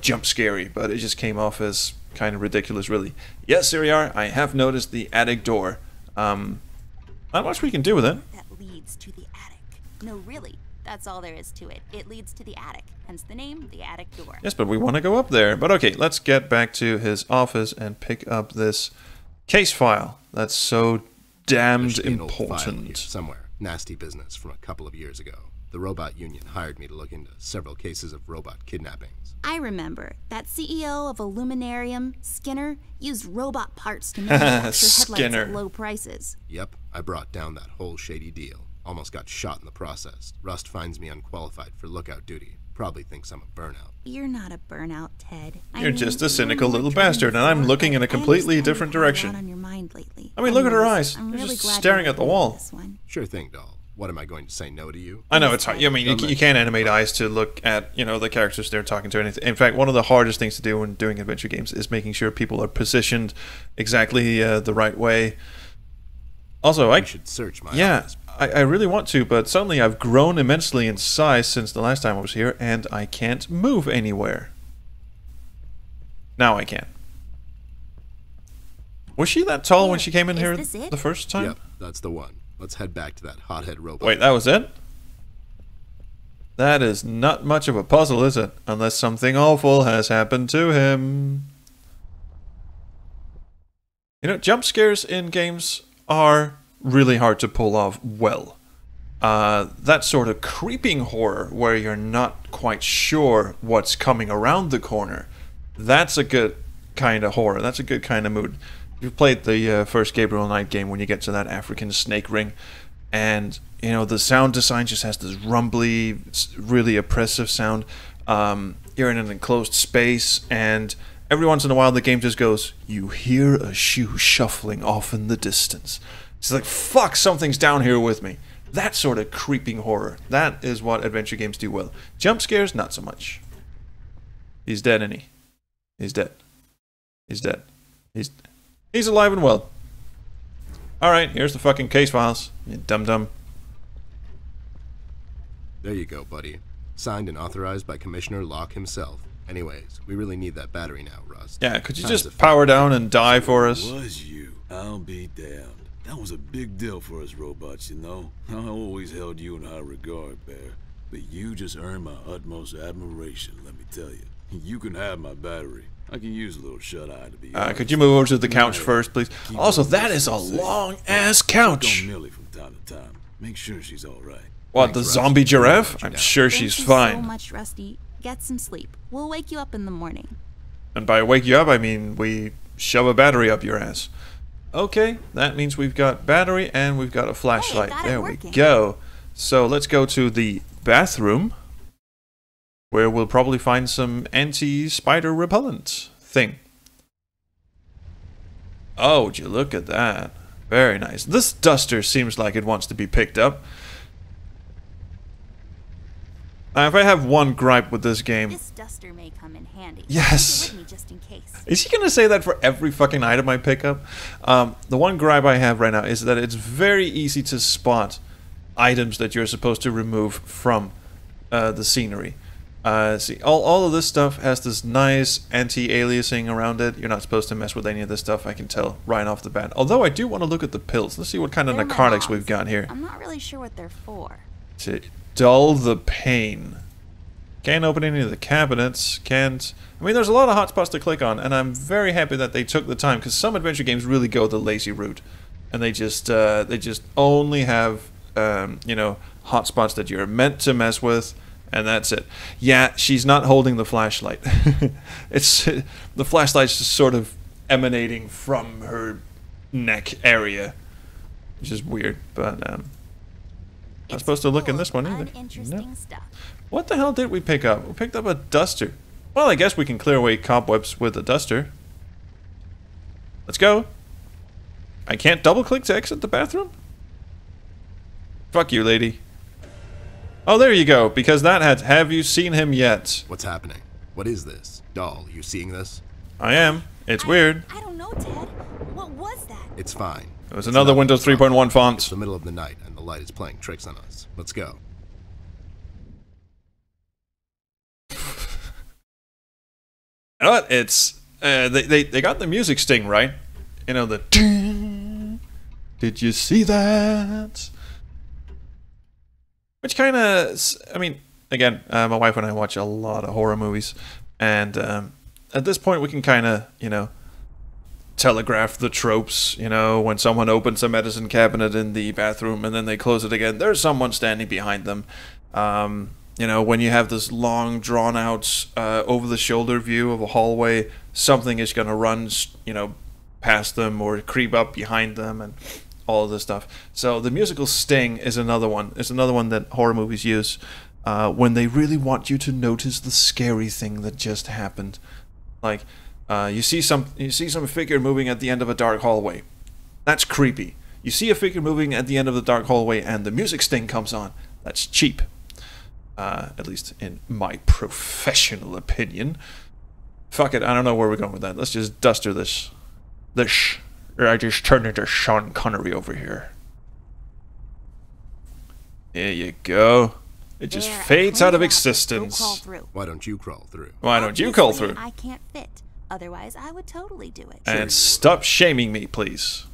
jump scary, but it just came off as kind of ridiculous, really. Yes, Siriar, I have noticed the attic door. Not much we can do with it. That leads to the attic. No, really. That's all there is to it. It leads to the attic. Hence the name, the attic door. Yes, but we want to go up there. But okay, let's get back to his office and pick up this case file. That's so There damned should be an old file here important. somewhere. Nasty business from a couple of years ago. The robot union hired me to look into several cases of robot kidnappings. I remember. That CEO of Illuminarium, Skinner, used robot parts to manufacture headlights Skinner. at low prices. Yep, I brought down that whole shady deal. Almost got shot in the process. Rust finds me unqualified for lookout duty. Probably thinks I'm a burnout. You're not a burnout, Ted. You're just a cynical little bastard, and I'm looking in a completely different direction. On your mind lately. I mean, look at her eyes. I'm They're really just glad staring you're at the looking wall. this one. Sure thing, doll. What am I going to say no to you? I know it's hard. I mean, you can't animate eyes to look at the characters they're talking to. And in fact, one of the hardest things to do when doing adventure games is making sure people are positioned exactly the right way. Also, I should search my office. I really want to, but suddenly I've grown immensely in size since the last time I was here, and I can't move anywhere. Now I can. Was she that tall when Here, she came in is here this it? the first time? Yep, that's the one. Let's head back to that hothead robot. Wait, that was it? That is not much of a puzzle, is it? Unless something awful has happened to him. You know, jump scares in games are really hard to pull off well. That sort of creeping horror where you're not quite sure what's coming around the corner, that's a good kind of horror. That's a good kind of mood. You've played the first Gabriel Knight game when you get to that African snake ring, and you know the sound design just has this rumbly, really oppressive sound. You're in an enclosed space, and every once in a while the game just goes, you hear a shoe shuffling off in the distance. It's like, fuck, something's down here with me. That sort of creeping horror. That is what adventure games do well. Jump scares, not so much. He's dead, isn't he? He's dead. He's dead. He's alive and well. Alright, here's the fucking case files. You dum-dum. There you go, buddy. Signed and authorized by Commissioner Locke himself. Anyways, we really need that battery now, Rust. Yeah, could you Time's just a power down and die for us? Was you? I'll be damned. That was a big deal for us robots, you know. I always held you in high regard, Bear. But you just earned my utmost admiration, let me tell you. You can have my battery. I can use a little shut-eye to be honest. Could you move over to the couch Yeah. first, please? Keep Also, her that nice is a and safe. long-ass Check couch. on Millie from time to time. Make sure she's all right. What, Thanks, the Rust. zombie giraffe? Thank you I'm now. sure Thank she's you fine. so much, Rusty. Get some sleep. We'll wake you up in the morning. And by wake you up, I mean we shove a battery up your ass. Okay, that means we've got battery and we've got a flashlight. got it There we working. go. So let's go to the bathroom, where we'll probably find some anti-spider repellent thing. Oh, would you look at that? Very nice. This duster seems like it wants to be picked up. Now, if I have one gripe with this game... This duster may come in handy. Yes. Take it with me just in case. Is he going to say that for every fucking item I pick up? The one gripe I have right now is that it's very easy to spot items that you're supposed to remove from the scenery. See, all of this stuff has this nice anti-aliasing around it. You're not supposed to mess with any of this stuff, I can tell right off the bat. Although I do want to look at the pills. Let's see what kind of They're my narcotics we've mom's. got here. I'm not really sure what they're for. To dull the pain. Can't open any of the cabinets. Can't... I mean, there's a lot of hotspots to click on, and I'm very happy that they took the time, because some adventure games really go the lazy route. And they just only have, you know, hotspots that you're meant to mess with, and that's it. Yeah, she's not holding the flashlight. It's the flashlight's just sort of emanating from her neck area, which is weird, but not supposed to look in this one either. Uninteresting No. stuff. What the hell did we pick up? We picked up a duster. Well, I guess we can clear away cobwebs with a duster. Let's go. I can't double-click to exit the bathroom? Fuck you, lady. Oh, there you go, because that had... Have you seen him yet? What's happening? What is this? Doll, you seeing this? I am. It's weird. I don't know, Ted. What was that? It's fine. It was another Windows 3.1 It's font. the middle of the night, and the light is playing tricks on us. Let's go. You know what? It's... they got the music sting right. You know, the... Did you see that? Which kind of... I mean, again, my wife and I watch a lot of horror movies. And at this point, we can kind of, you know, telegraph the tropes. You know, when someone opens a medicine cabinet in the bathroom and then they close it again, there's someone standing behind them. You know, when you have this long, drawn-out, over-the-shoulder view of a hallway, something is going to run, you know, past them or creep up behind them and all of this stuff. So the musical sting is another one. It's another one that horror movies use when they really want you to notice the scary thing that just happened. Like, you see some figure moving at the end of a dark hallway. That's creepy. You see a figure moving at the end of the dark hallway and the music sting comes on. That's cheap. At least in my professional opinion. Fuck it, I don't know where we're going with that. Let's just duster this. Or I just turned into Sean Connery over here. There you go. It just There, I fades cleaned out of it Go existence. crawl through. Why don't you crawl through? Why don't you crawl Obviously, through? I can't fit. Otherwise, I would totally do it. And stop shaming me, please.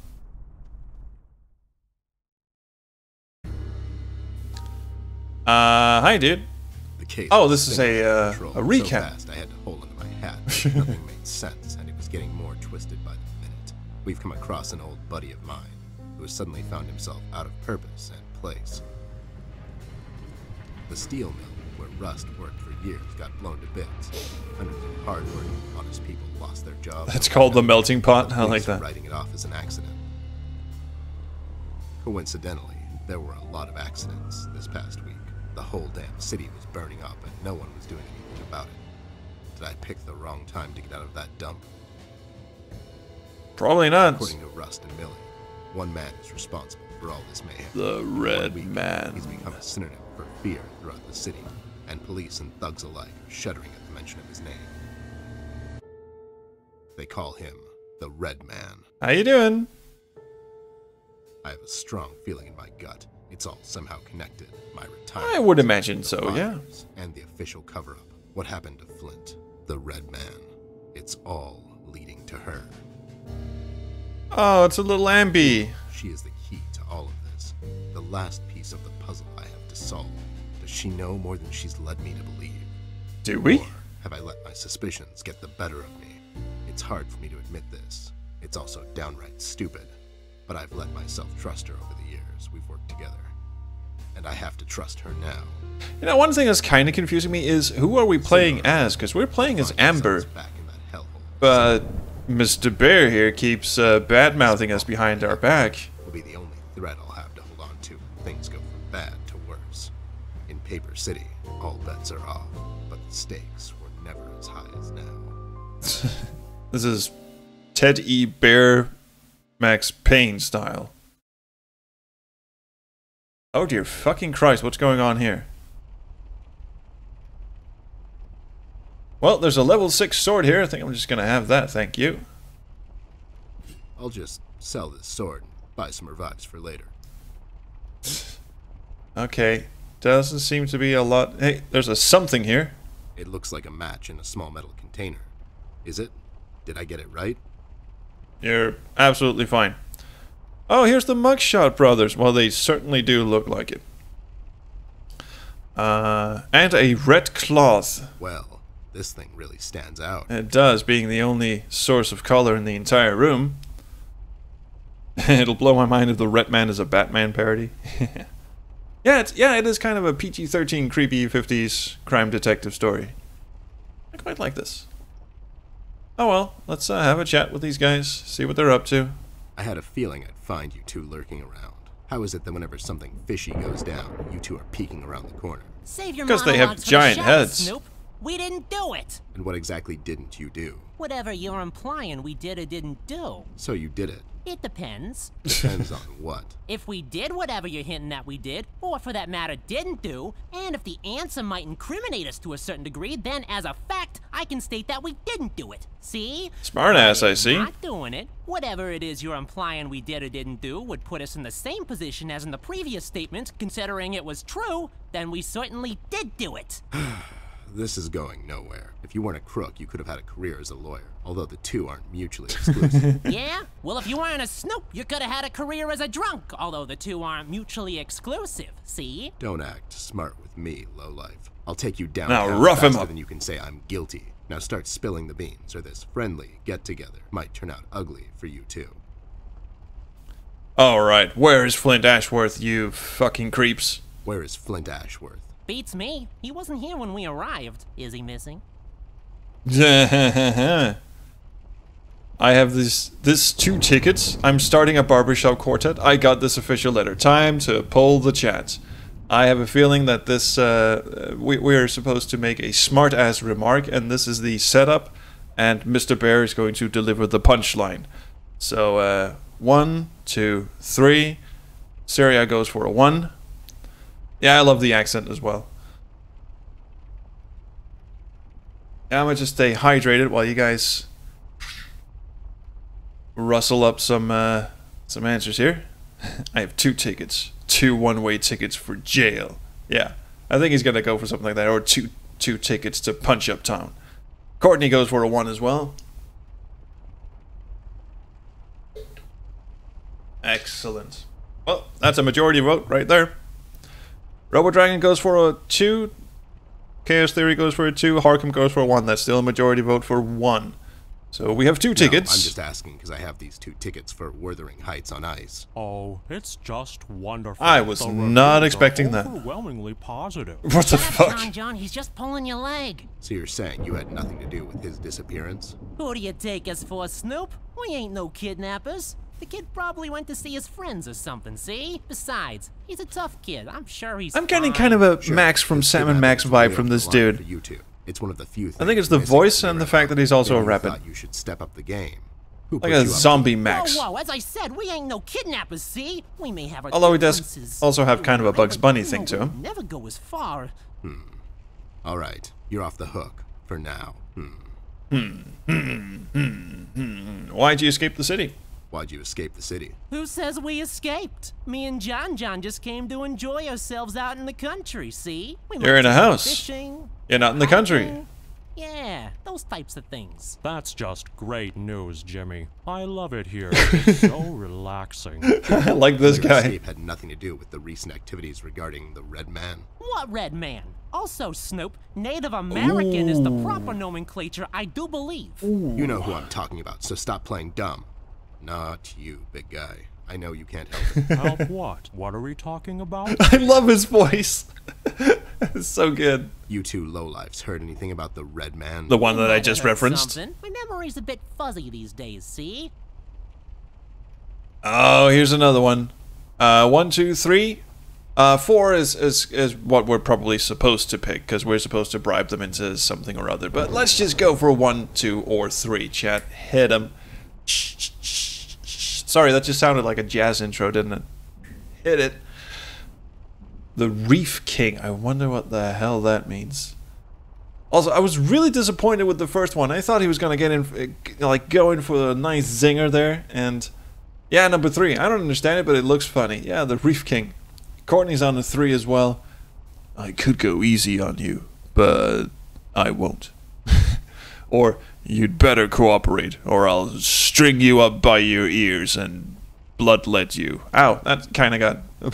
Hi, dude. The case this is a recap. So fast I had to hold onto my hat. Nothing made sense, and it was getting more twisted by the minute. We've come across an old buddy of mine who has suddenly found himself out of purpose and place. The steel mill, where Rust worked for years, got blown to bits. Hundreds of hard-working, honest people lost their jobs. That's called the melting pot. I like that. Writing it off as an accident. Coincidentally, there were a lot of accidents this past week. The whole damn city was burning up, and no one was doing anything about it. Did I pick the wrong time to get out of that dump? Probably not. According to Rust and Millie, one man is responsible for all this mayhem. The Red Man. He's become a synonym for fear throughout the city, and police and thugs alike are shuddering at the mention of his name. They call him the Red Man. How you doing? I have a strong feeling in my gut. It's all somehow connected. My retirement. I would imagine so, yeah. And the official cover-up. What happened to Flint, the Red Man? It's all leading to her. Oh, it's a little Ambi. She is the key to all of this. The last piece of the puzzle I have to solve. Does she know more than she's led me to believe? Do we? Or have I let my suspicions get the better of me? It's hard for me to admit this. It's also downright stupid. But I've let myself trust her over the years we've worked together. And I have to trust her now. You know, one thing that's kind of confusing me is, who are we playing as? Because we're playing as Amber. Back in that hellhole. But Mr. Bear here keeps bad-mouthing us behind our back. Will be the only thread I'll have to hold on to when things go from bad to worse. In Paper City, all bets are off, but the stakes were never as high as now. This is Ted E. Bear Max Payne style. Oh dear fucking Christ, what's going on here? Well, there's a level 6 sword here. I think I'm just gonna have that, thank you. I'll just sell this sword and buy some revives for later. Okay, doesn't seem to be a lot. Hey, there's a something here. It looks like a match in a small metal container. Is it? Did I get it right? You're absolutely fine. Oh, here's the Mugshot Brothers. Well, they certainly do look like it. And a red cloth. Well, this thing really stands out. It does, being the only source of color in the entire room. It'll blow my mind if the Red Man is a Batman parody. Yeah, it is kind of a PG-13 creepy 50s crime detective story. I quite like this. Oh well, let's have a chat with these guys, see what they're up to. I had a feeling I'd find you two lurking around. How is it that whenever something fishy goes down, you two are peeking around the corner? Save your Because they have monologues for giant the show, heads. Snoop. We didn't do it. And what exactly didn't you do? Whatever you're implying we did or didn't do. So you did it. It depends. Depends on what? If we did whatever you're hinting that we did, or for that matter didn't do, and if the answer might incriminate us to a certain degree, then as a fact, I can state that we didn't do it. See? Smart ass, I see. Not doing it. Whatever it is you're implying we did or didn't do would put us in the same position as in the previous statement, considering it was true, then we certainly did do it. This is going nowhere. If you weren't a crook, you could have had a career as a lawyer, although the two aren't mutually exclusive. Yeah? Well, if you weren't a snoop, you could have had a career as a drunk, although the two aren't mutually exclusive. See? Don't act smart with me, lowlife. I'll take you down Now rough him faster up. than you can say I'm guilty. Now start spilling the beans, or this friendly get-together might turn out ugly for you too. Alright, where is Flint Ashworth, you fucking creeps? Where is Flint Ashworth? Beats me. He wasn't here when we arrived. Is he missing? I have this 2 tickets. I'm starting a barbershop quartet. I got this official letter. Time to pull the chat. I have a feeling that this we're supposed to make a smart ass remark, and this is the setup, and Mr. Bear is going to deliver the punchline. So 1, 2, 3. Syria goes for a 1. Yeah, I love the accent as well. Yeah, I'm gonna just stay hydrated while you guys rustle up some answers here. I have 2 tickets, 2 one-way tickets for jail. Yeah, I think he's gonna go for something like that, or two tickets to Punch Up Town. Courtney goes for a 1 as well. Excellent. Well, that's a majority vote right there. Robo Dragon goes for a 2. Chaos Theory goes for a 2. Harkham goes for a 1. That's still a majority vote for 1. So we have 2 tickets. No, I'm just asking because I have these 2 tickets for Wuthering Heights on ice. Oh, it's just wonderful. I was not expecting that. Overwhelmingly positive. What the fuck? John, he's just pulling your leg. So you're saying you had nothing to do with his disappearance? Who do you take us for, Snoop? We ain't no kidnappers. The kid probably went to see his friends or something, see? Besides, he's a tough kid. I'm sure he's I'm getting fine. kind of a Sure, Max from this Sam and Max kidnapping vibe is from way this up the line dude. for you two. It's one of the few I think it's the missing voice from and your the fact that he's also a maybe you rabbit. thought you should step up the game. Who Like put a you up to zombie it? Max. Whoa, as I said, we ain't no kidnappers, see? We may have our Although he does differences, also have kind of a Bugs but Bunny you thing know to we'll him. Never go as far. All right, you're off the hook for now. Why'd you escape the city? Why'd you escape the city? Who says we escaped? Me and John just came to enjoy ourselves out in the country, see? We You're went in a to house. Fishing, You're not in the country. hiking. Yeah, those types of things. That's just great news, Jimmy. I love it here. It's so relaxing. I like this Your guy. escape had nothing to do with the recent activities regarding the Red Man. What red man? Also, Snoop, Native American is the proper nomenclature, I do believe. You know who I'm talking about, so stop playing dumb. Not you, big guy. I know you can't help it. Help what? What are we talking about? I love his voice. It's so good. You two lowlifes heard anything about the Red Man? The one that I Might just have heard referenced. something. My memory's a bit fuzzy these days, see? Oh, here's another one. 1, 2, 3. 4 is what we're probably supposed to pick, because we're supposed to bribe them into something or other. But let's just go for 1, 2, or 3, chat. Hit 'em. Sorry, that just sounded like a jazz intro, didn't it? Hit it. The Reef King. I wonder what the hell that means. Also, I was really disappointed with the first one. I thought he was going to get in, like, go in for a nice zinger there. And, yeah, number 3. I don't understand it, but it looks funny. Yeah, the Reef King. Courtney's on the 3 as well. I could go easy on you, but I won't. Or, you'd better cooperate, or I'll string you up by your ears and bloodlet you. Ow, that kind of got...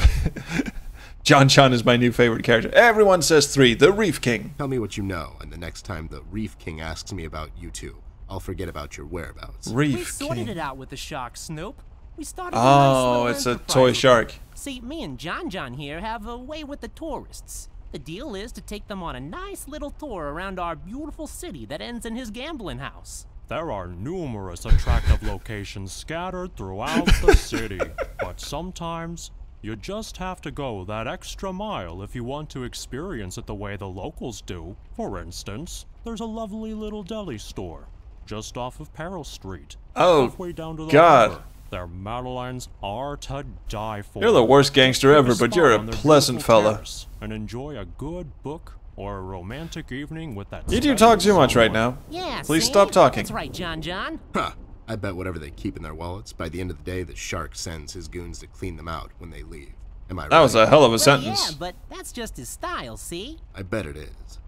John Chan is my new favorite character. Everyone says 3, the Reef King. Tell me what you know, and the next time the Reef King asks me about you two, I'll forget about your whereabouts. We Reef sorted King. it out with the shark, Snoop. We started Oh, it's a toy shark. See, me and John here have a way with the tourists. The deal is to take them on a nice little tour around our beautiful city that ends in his gambling house. There are numerous attractive locations scattered throughout the city, but sometimes you just have to go that extra mile if you want to experience it the way the locals do. For instance, there's a lovely little deli store just off of Peril Street, Oh, halfway down to the God. harbor. Their madeleines are to die for. You're the worst gangster Take ever, spot but you're a on their pleasant beautiful fella. terrace and enjoy a good book or a romantic evening with that. You do special talk too much right someone. now. Yeah, Please see? stop talking. That's right, John. Huh. I bet whatever they keep in their wallets, by the end of the day, the shark sends his goons to clean them out when they leave. Am I right? That was a hell of a Well, sentence. yeah, but that's just his style, see? I bet it is.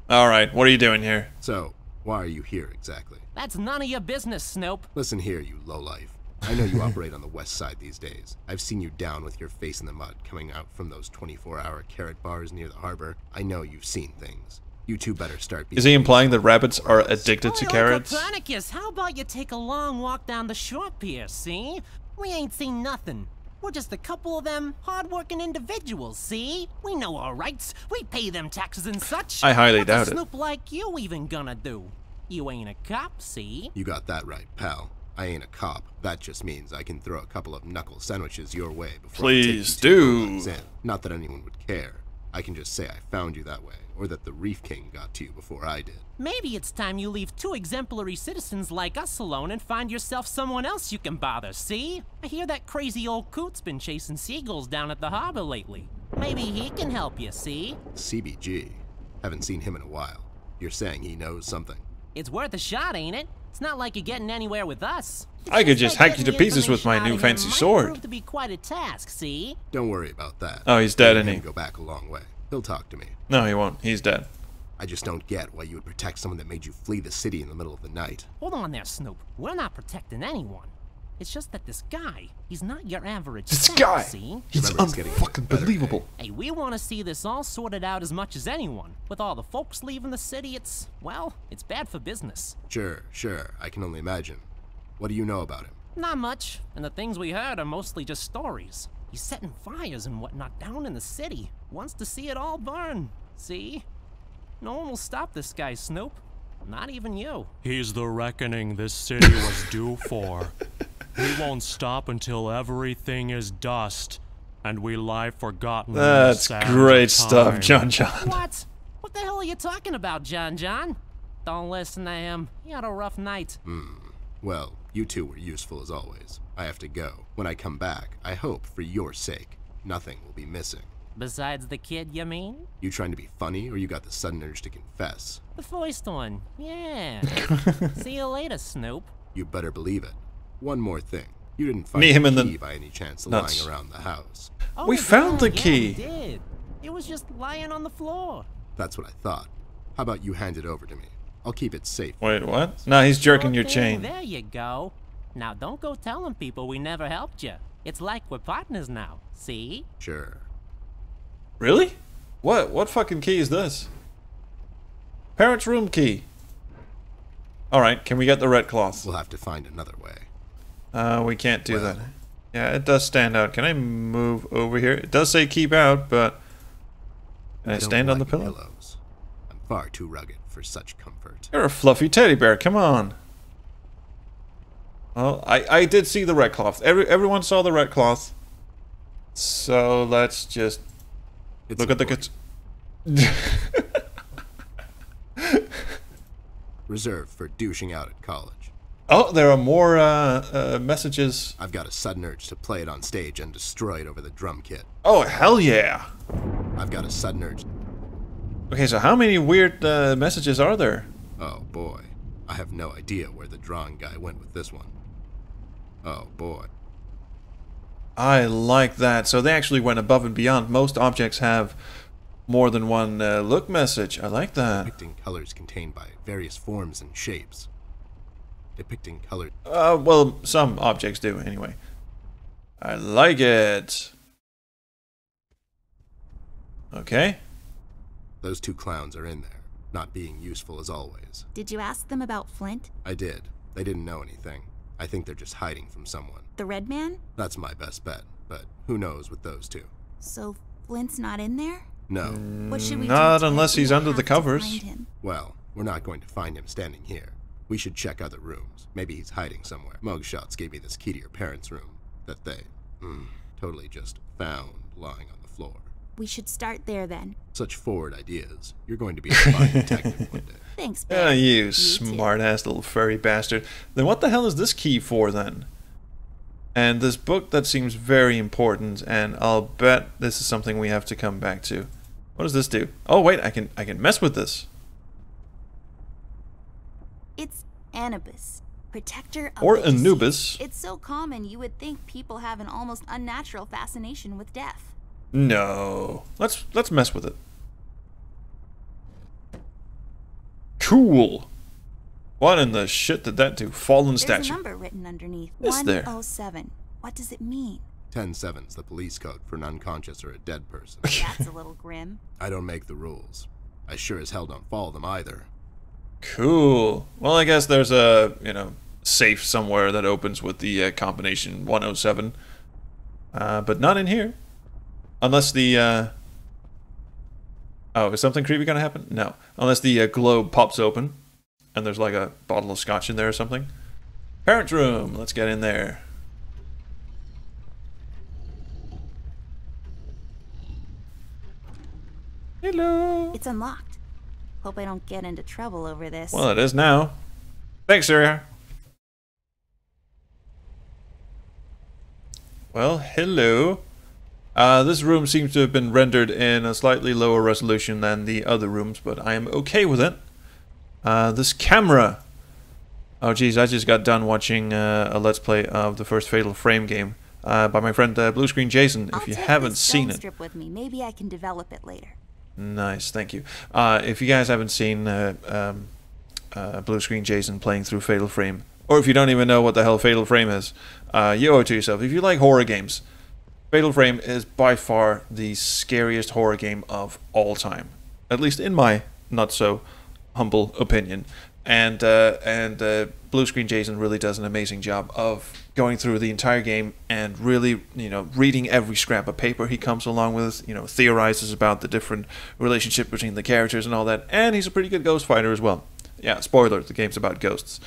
Alright, what are you doing here? So, why are you here exactly? That's none of your business, Snoop. Listen here, you lowlife. I know you operate on the west side these days. I've seen you down with your face in the mud coming out from those 24-hour carrot bars near the harbor. I know you've seen things. You two better start being... Is he implying that rabbits are addicted to Oi, carrots? Copernicus, how about you take a long walk down the shore pier, see? We ain't seen nothing. We're just a couple of them hard-working individuals, see? We know our rights. We pay them taxes and such. I highly What's doubt a it. Snoop like you even gonna do? You ain't a cop, see? You got that right, pal. I ain't a cop. That just means I can throw a couple of knuckle sandwiches your way before I take you Please two do. lowlifes in. Not that anyone would care. I can just say I found you that way, or that the Reef King got to you before I did. Maybe it's time you leave 2 exemplary citizens like us alone and find yourself someone else you can bother, see? I hear that crazy old coot's been chasing seagulls down at the harbor lately. Maybe he can help you, see? CBG. Haven't seen him in a while. You're saying he knows something. It's worth a shot, ain't it? It's not like you're getting anywhere with us. It's I could just that hack you getting to the pieces with my information new out of him fancy might sword. prove to be quite a task, see? Don't worry about that. Oh, he's dead, Me isn't and he? him go back a long way. He'll talk to me. No, he won't. He's dead. I just don't get why you would protect someone that made you flee the city in the middle of the night. Hold on there, Snoop. We're not protecting anyone. It's just that this guy, he's not your average This scout, guy! see? He's Remember, it's getting unfucking better, believable. Hey, we want to see this all sorted out as much as anyone. With all the folks leaving the city, well, it's bad for business. Sure, I can only imagine. What do you know about him? Not much, and the things we heard are mostly just stories. He's setting fires and whatnot down in the city. Wants to see it all burn, see? No one will stop this guy, Snoop. Not even you. He's the reckoning this city was due for. He won't stop until everything is dust, and we lie forgotten. That's great stuff, John. What? What the hell are you talking about, John? Don't listen to him. He had a rough night. Well, you two were useful as always. I have to go. When I come back, I hope, for your sake, nothing will be missing. Besides the kid, you mean? You trying to be funny, or you got the sudden urge to confess? The first one, yeah. See you later, Snoop. You better believe it. One more thing. You didn't find Meet him the in the key by any chance nuts. lying around the house. Oh, We found the yeah, key. we did. It was just lying on the floor. That's what I thought. How about you hand it over to me? I'll keep it safe. Wait, what? No, he's jerking your Okay, chain. There you go. Now don't go telling people we never helped you. It's like we're partners now, see? Sure. Really? What fucking key is this? Parents' room key. Alright, can we get the red cloth? We'll have to find another way. We can't do Well. that. Yeah, it does stand out. Can I move over here? It does say keep out, but... Can I don't stand on the like pillow? pillows. I'm far too rugged for such comfort. You're a fluffy teddy bear, come on. Well, I did see the red cloth. Everyone saw the red cloth. So let's just It's look at the... important. Reserved for douching out at college. Oh, there are more messages. I've got a sudden urge to play it on stage and destroy it over the drum kit. Oh, hell yeah. I've got a sudden urge. Okay, so how many weird messages are there? Oh boy. I have no idea where the drawing guy went with this one. Oh boy. I like that. So they actually went above and beyond. Most objects have more than one look message. I like that. Depicting colors contained by various forms and shapes. Depicting color. Well, some objects do, anyway. I like it. Okay. Those two clowns are in there, not being useful as always. Did you ask them about Flint? I did. They didn't know anything. I think they're just hiding from someone. The red man? That's my best bet, but who knows with those two. So Flint's not in there? No. What should we do? Not Ted? unless We he's under have the to covers. find him. Well, we're not going to find him standing here. We should check other rooms. Maybe he's hiding somewhere. Mugshots gave me this key to your parents' room that they totally just found lying on the floor. We should start there then. Such forward ideas. You're going to be a fine detective one day. Thanks, Yeah, babe. you too. smart-ass little furry bastard. Then what the hell is this key for, then? And this book, that seems very important, and I'll bet this is something we have to come back to. What does this do? Oh, wait, I can mess with this. It's Anubis, protector of Or the deceased. Anubis. It's so common you would think people have an almost unnatural fascination with death. No. Let's mess with it. Cool. What in the shit did that do? Fallen There's a statue. number written underneath. Is there? 107. What does it mean? 10-7's the police code for an unconscious or a dead person. That's a little grim. I don't make the rules. I sure as hell don't follow them either. Cool. Well, I guess there's a, safe somewhere that opens with the combination 107. But not in here. Unless the, Oh, is something creepy gonna happen? No. Unless the globe pops open. And there's like a bottle of scotch in there or something. Parents' room. Let's get in there. Hello. It's unlocked. Hope I don't get into trouble over this. Well, it is now. Thanks, Syria. Well, hello. This room seems to have been rendered in a slightly lower resolution than the other rooms, but I am okay with it. This camera. Oh, geez, I just got done watching a Let's Play of the first Fatal Frame game by my friend Blue Screen Jason. I'll If you take haven't this seen film it. strip with me. Maybe I can develop it later. Nice, thank you. If you guys haven't seen Blue Screen Jason playing through Fatal Frame, Or if you don't even know what the hell Fatal Frame is, you owe it to yourself. If you like horror games, Fatal Frame is by far the scariest horror game of all time. At least in my not so humble opinion. And Blue Screen Jason really does an amazing job of going through the entire game and really, you know, reading every scrap of paper he comes along with, you know, theorizes about the different relationship between the characters and all that. And he's a pretty good ghost fighter as well. Yeah, spoiler, the game's about ghosts.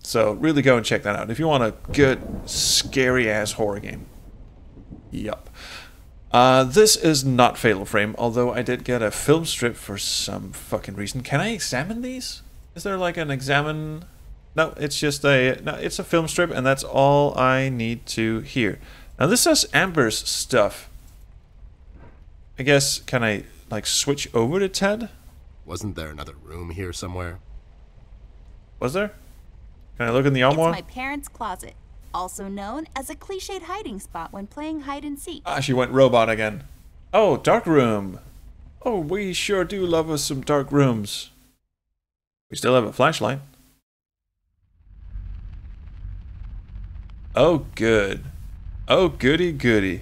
So really go and check that out if you want a good, scary-ass horror game. Yup. This is not Fatal Frame, although I did get a film strip for some fucking reason. Can I examine these? Is there like an examine... No, it's just a... No, it's a film strip, and that's all I need to hear. Now, this says Amber's stuff. I guess, can I, like, switch over to Ted? Wasn't there another room here somewhere? Was there? Can I look in the armoire? It's my parents' closet, also known as a cliched hiding spot when playing hide and seek. Ah, she went robot again. Oh, dark room. Oh, we sure do love us some dark rooms. We still have a flashlight. Oh, good. Oh, goody goody.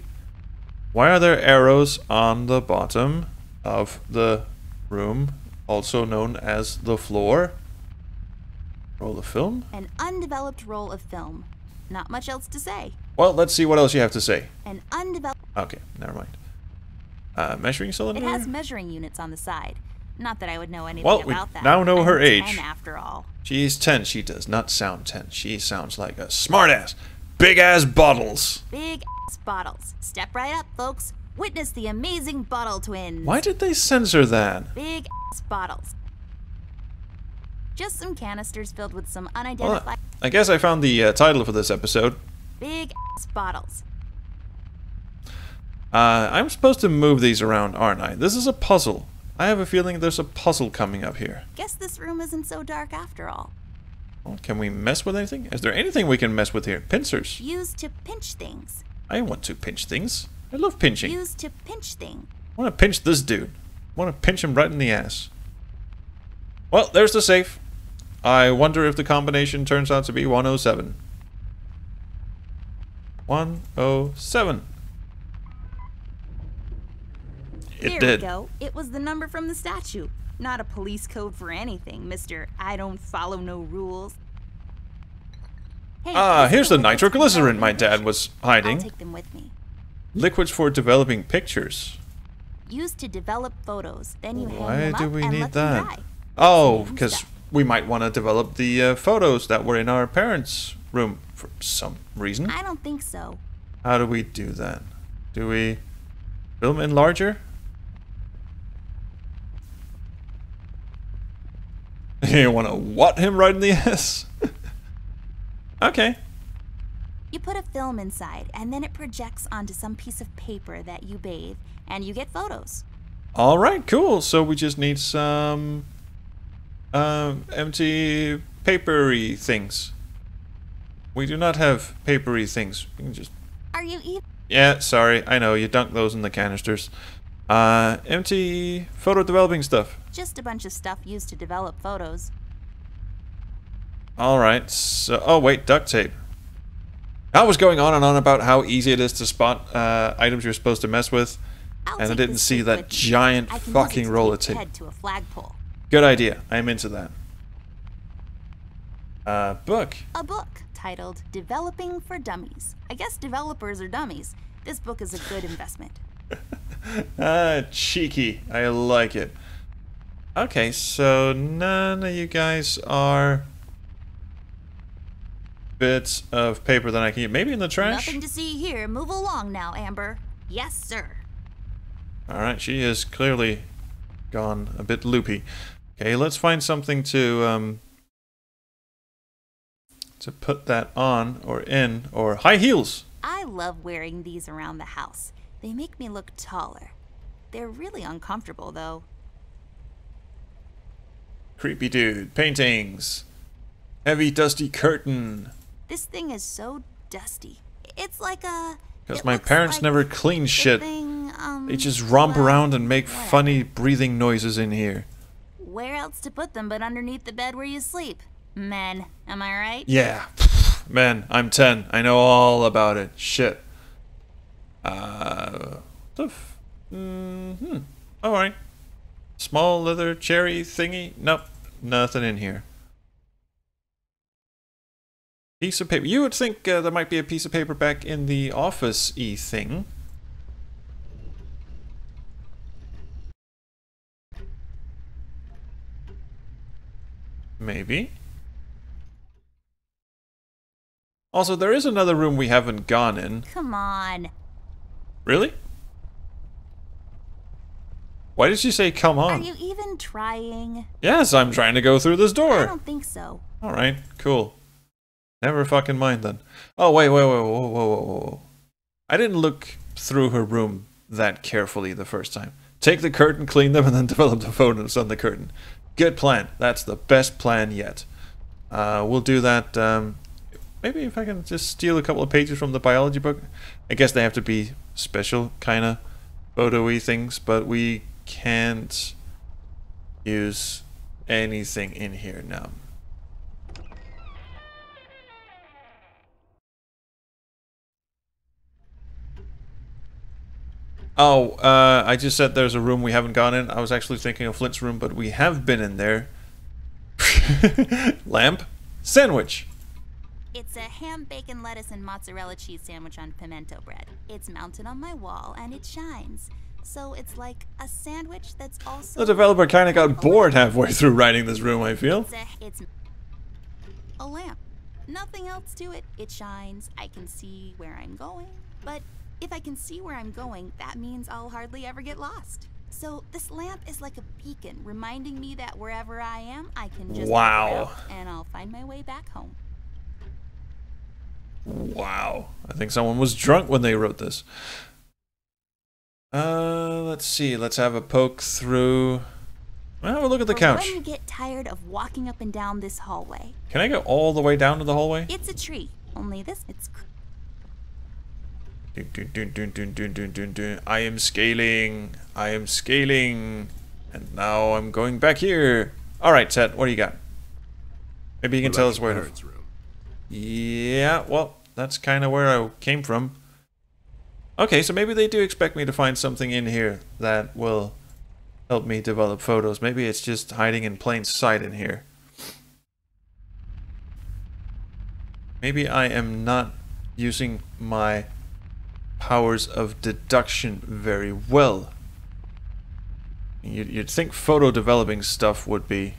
Why are there arrows on the bottom of the room, also known as the floor? Roll of film? An undeveloped roll of film. Not much else to say. Well, let's see what else you have to say. An undeveloped... Okay, never mind. Measuring cylinder? It has measuring units on the side. Not that I would know anything about that. Now know her I'm age. 10 after all. She's 10. She does not sound 10. She sounds like a smartass. Big ass bottles. Big ass bottles. Step right up, folks. Witness the amazing bottle twins. Why did they censor that? Big ass bottles. Just some canisters filled with some unidentified... Well, I guess I found the title for this episode. Big ass bottles. I'm supposed to move these around, aren't I? This is a puzzle. I have a feeling there's a puzzle coming up here. Guess this room isn't so dark after all. Well, can we mess with anything? Is there anything we can mess with here? Pincers. Used to pinch things. I want to pinch things. I love pinching. Used to pinch things. I want to pinch this dude. I want to pinch him right in the ass. Well, there's the safe. I wonder if the combination turns out to be 107. 107. It There did. we go. It was the number from the statue. Not a police code for anything, Mr. I don't follow no rules. Hey, here's the nitroglycerin my dad was hiding. I'll take them with me. Liquids for developing pictures. Used to develop photos. Then you hang Why them do up we and need let them that? dry. Oh, Same because stuff. we might want to develop the photos that were in our parents' room for some reason. I don't think so. How do we do that? Do we film in larger? You want to what him right in the ass? Okay. You put a film inside, and then it projects onto some piece of paper that you bathe, and you get photos. All right, cool. So we just need some empty papery things. We do not have papery things. We can just... Are you eating? Yeah, sorry. I know, you dunk those in the canisters. Empty photo developing stuff. Just a bunch of stuff used to develop photos. All right. So, oh wait, duct tape. I was going on and on about how easy it is to spot items you're supposed to mess with, and I take didn't this see tape that with me. giant I can use it fucking to roll of tape tape. Ted to a flagpole. Good idea. I'm into that. Book. A book titled Developing for Dummies. I guess developers are dummies. This book is a good investment. Cheeky. I like it. Okay, so none of you guys are bits of paper that I can use. Maybe in the trash? Nothing to see here. Move along now, Amber. Yes, sir. Alright, she is clearly gone a bit loopy. Okay, let's find something to put that on or in, or high heels. I love wearing these around the house. They make me look taller. They're really uncomfortable, though. Creepy dude. Paintings. Heavy dusty curtain. This thing is so dusty. It's like a... Because it my looks parents like never clean the shit. thing, They just romp well, around and make whatever. funny breathing noises in here. Where else to put them but underneath the bed where you sleep? Men, am I right? Yeah. Man, I'm 10. I know all about it. Shit. Alright. Small leather cherry thingy? Nope. Nothing in here. Piece of paper. You would think there might be a piece of paper back in the office-y thing. Maybe. Also, there is another room we haven't gone in. Come on. Really? Why did she say come on? Are you even trying? Yes, I'm trying to go through this I door. don't think so. Alright, cool. Never fucking mind then. Oh, wait, whoa. I didn't look through her room that carefully the first time. Take the curtain, clean them, and then develop the photos on the curtain. Good plan. That's the best plan yet. We'll do that. Maybe if I can just steal a couple of pages from the biology book. I guess they have to be special kind of photo-y things, but we can't use anything in here now. Oh, I just said there's a room we haven't gone in. I was actually thinking of Flint's room, but we have been in there. Lamp. Sandwich. It's a ham, bacon, lettuce, and mozzarella cheese sandwich on pimento bread. It's mounted on my wall, and it shines. So it's like a sandwich that's also... The developer kind of got bored halfway through writing this room, I feel. It's a lamp. Nothing else to it. It shines. I can see where I'm going. But if I can see where I'm going, that means I'll hardly ever get lost. So this lamp is like a beacon, reminding me that wherever I am, I can just look out and I'll find my way back home. Wow. I think someone was drunk when they wrote this. Let's see. Let's have a poke through. Well, have a look at the couch. When you get tired of walking up and down this hallway. Can I go all the way down to the hallway? It's a tree. Only this, it's... I am scaling. I am scaling. And now I'm going back here. Alright, Ted, what do you got? Maybe you can tell us where to... Yeah, well, that's kind of where I came from. Okay, so maybe they do expect me to find something in here that will help me develop photos. Maybe it's just hiding in plain sight in here. Maybe I am not using my powers of deduction very well. You'd think photo developing stuff would be...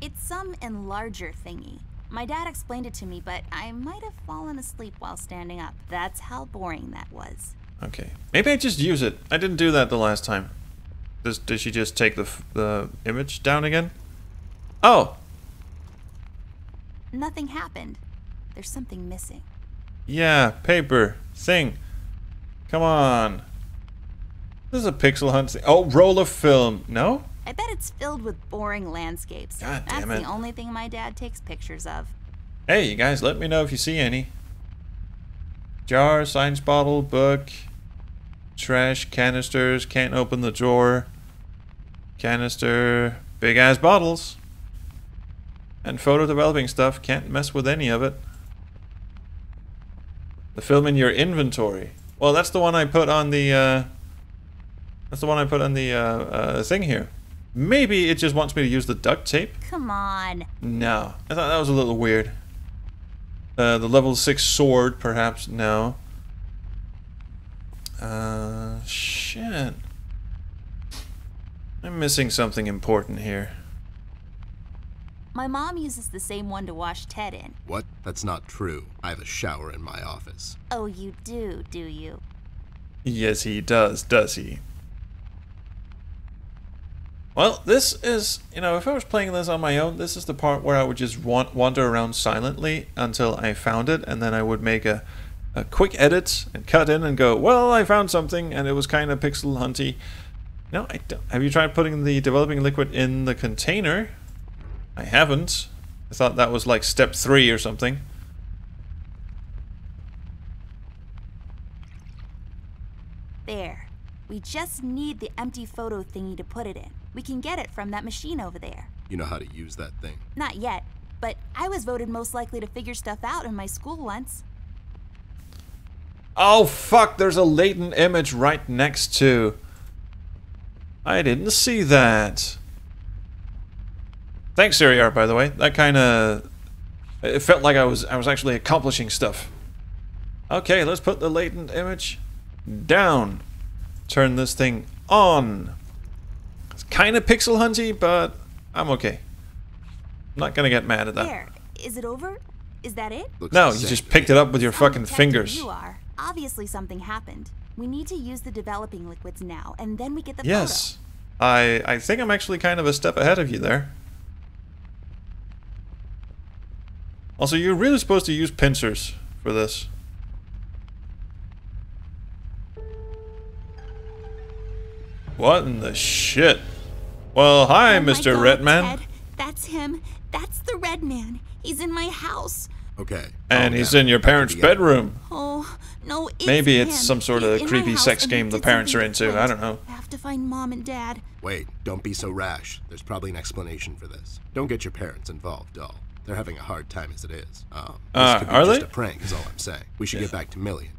It's some enlarger thingy. My dad explained it to me, but I might have fallen asleep while standing up. That's how boring that was. Okay. Maybe I just use it. I didn't do that the last time. Does she just take the image down again? Oh! Nothing happened. There's something missing. Yeah, paper. Thing. Come on. This is a pixel hunt thing. Oh, roll of film. No? I bet it's filled with boring landscapes. God damn it. That's the only thing my dad takes pictures of. Hey, you guys, let me know if you see any. Jar, science bottle, book, trash, canisters, can't open the drawer, canister, big ass bottles, and photo developing stuff, can't mess with any of it. The film in your inventory. Well, that's the one I put on the, thing here. Maybe it just wants me to use the duct tape. Come on. No. I thought that was a little weird. The level 6 sword, perhaps. No. Shit. I'm missing something important here. My mom uses the same one to wash Ted in. What? That's not true. I have a shower in my office. Oh, you do you? Yes, he does he? Well, this is, you know, if I was playing this on my own, this is the part where I would just wander around silently until I found it, and then I would make a quick edit and cut in and go, well, I found something, and it was kind of pixel hunty. No, I don't. Have you tried putting the developing liquid in the container? I haven't. I thought that was like step 3 or something. There. We just need the empty photo thingy to put it in. We can get it from that machine over there. You know how to use that thing? Not yet, but I was voted most likely to figure stuff out in my school once. Oh fuck, there's a latent image right next to... I didn't see that. Thanks, Siriar, by the way. That kinda... It felt like I was actually accomplishing stuff. Okay, let's put the latent image down. Turn this thing on. It's kinda pixel hunty, but I'm okay. I'm not gonna get mad at that. There, is it over? Is that it? Looks No, the you same just to picked me. it up with your Some fucking detective fingers. You are. Obviously something happened. We need to use the developing liquids now, and then we get the Yes. I think I'm actually kind of a step ahead of you there. Also, you're really supposed to use pincers for this. What in the shit? Well, hi, Oh my Mr. God, Redman. Ted, that's him. That's the Red Man. He's in my house. Okay. And calm he's down. in your parents' Together. bedroom. Oh, no, it's Maybe it's him. some sort He's of in my creepy house sex and he game the did parents are something into. I different. don't know. I have to find Mom and Dad. Wait, don't be so rash. There's probably an explanation for this. Don't get your parents involved, doll. They're having a hard time as it is. This could be are just they? a prank, is all I'm saying. We should get back to Million.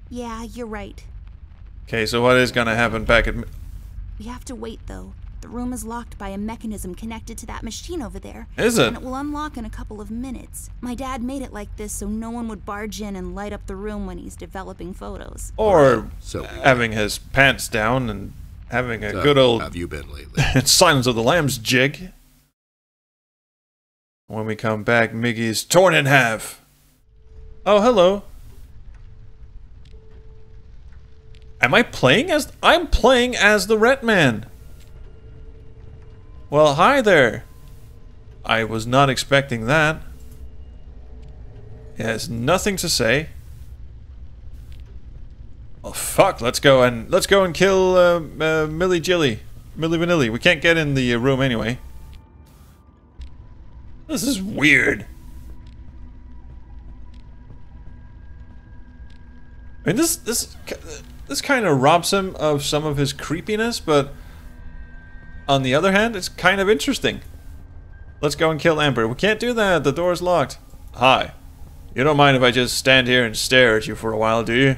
Yeah, you're right. Okay, so what is gonna happen back at... We have to wait, though. The room is locked by a mechanism connected to that machine over there. Is it? And it will unlock in a couple of minutes. My dad made it like this so no one would barge in and light up the room when he's developing photos. Or So having his pants down and having a So, good old How have you been lately? Silence of the Lambs jig. When we come back, Miggy's torn in half. Oh, hello. Am I playing as... I'm playing as the Red Man. Well, hi there. I was not expecting that. It has nothing to say. Well, fuck. Let's go and kill Millie Vanilli. We can't get in the room anyway. This is weird. I mean, this kind of robs him of some of his creepiness, but on the other hand, it's kind of interesting. Let's go and kill Amber. We can't do that. The door's locked. Hi. You don't mind if I just stand here and stare at you for a while, do you?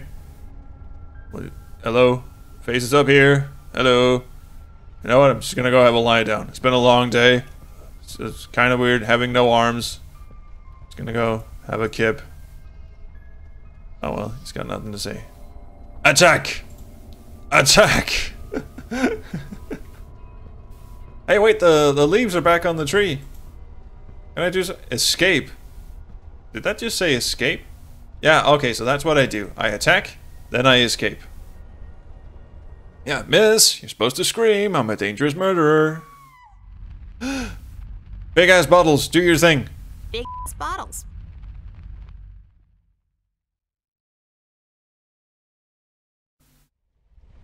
Hello? Faces up here. Hello? You know what? I'm just gonna go have a lie down. It's been a long day. It's kind of weird having no arms. Just gonna go have a kip. Oh well, he's got nothing to say. Attack! Attack! Hey, wait, the leaves are back on the tree. Can I just escape? Did that just say escape? Yeah, okay, so that's what I do. I attack, then I escape. Yeah, miss, you're supposed to scream. I'm a dangerous murderer. Big ass bottles, do your thing. Big bottles.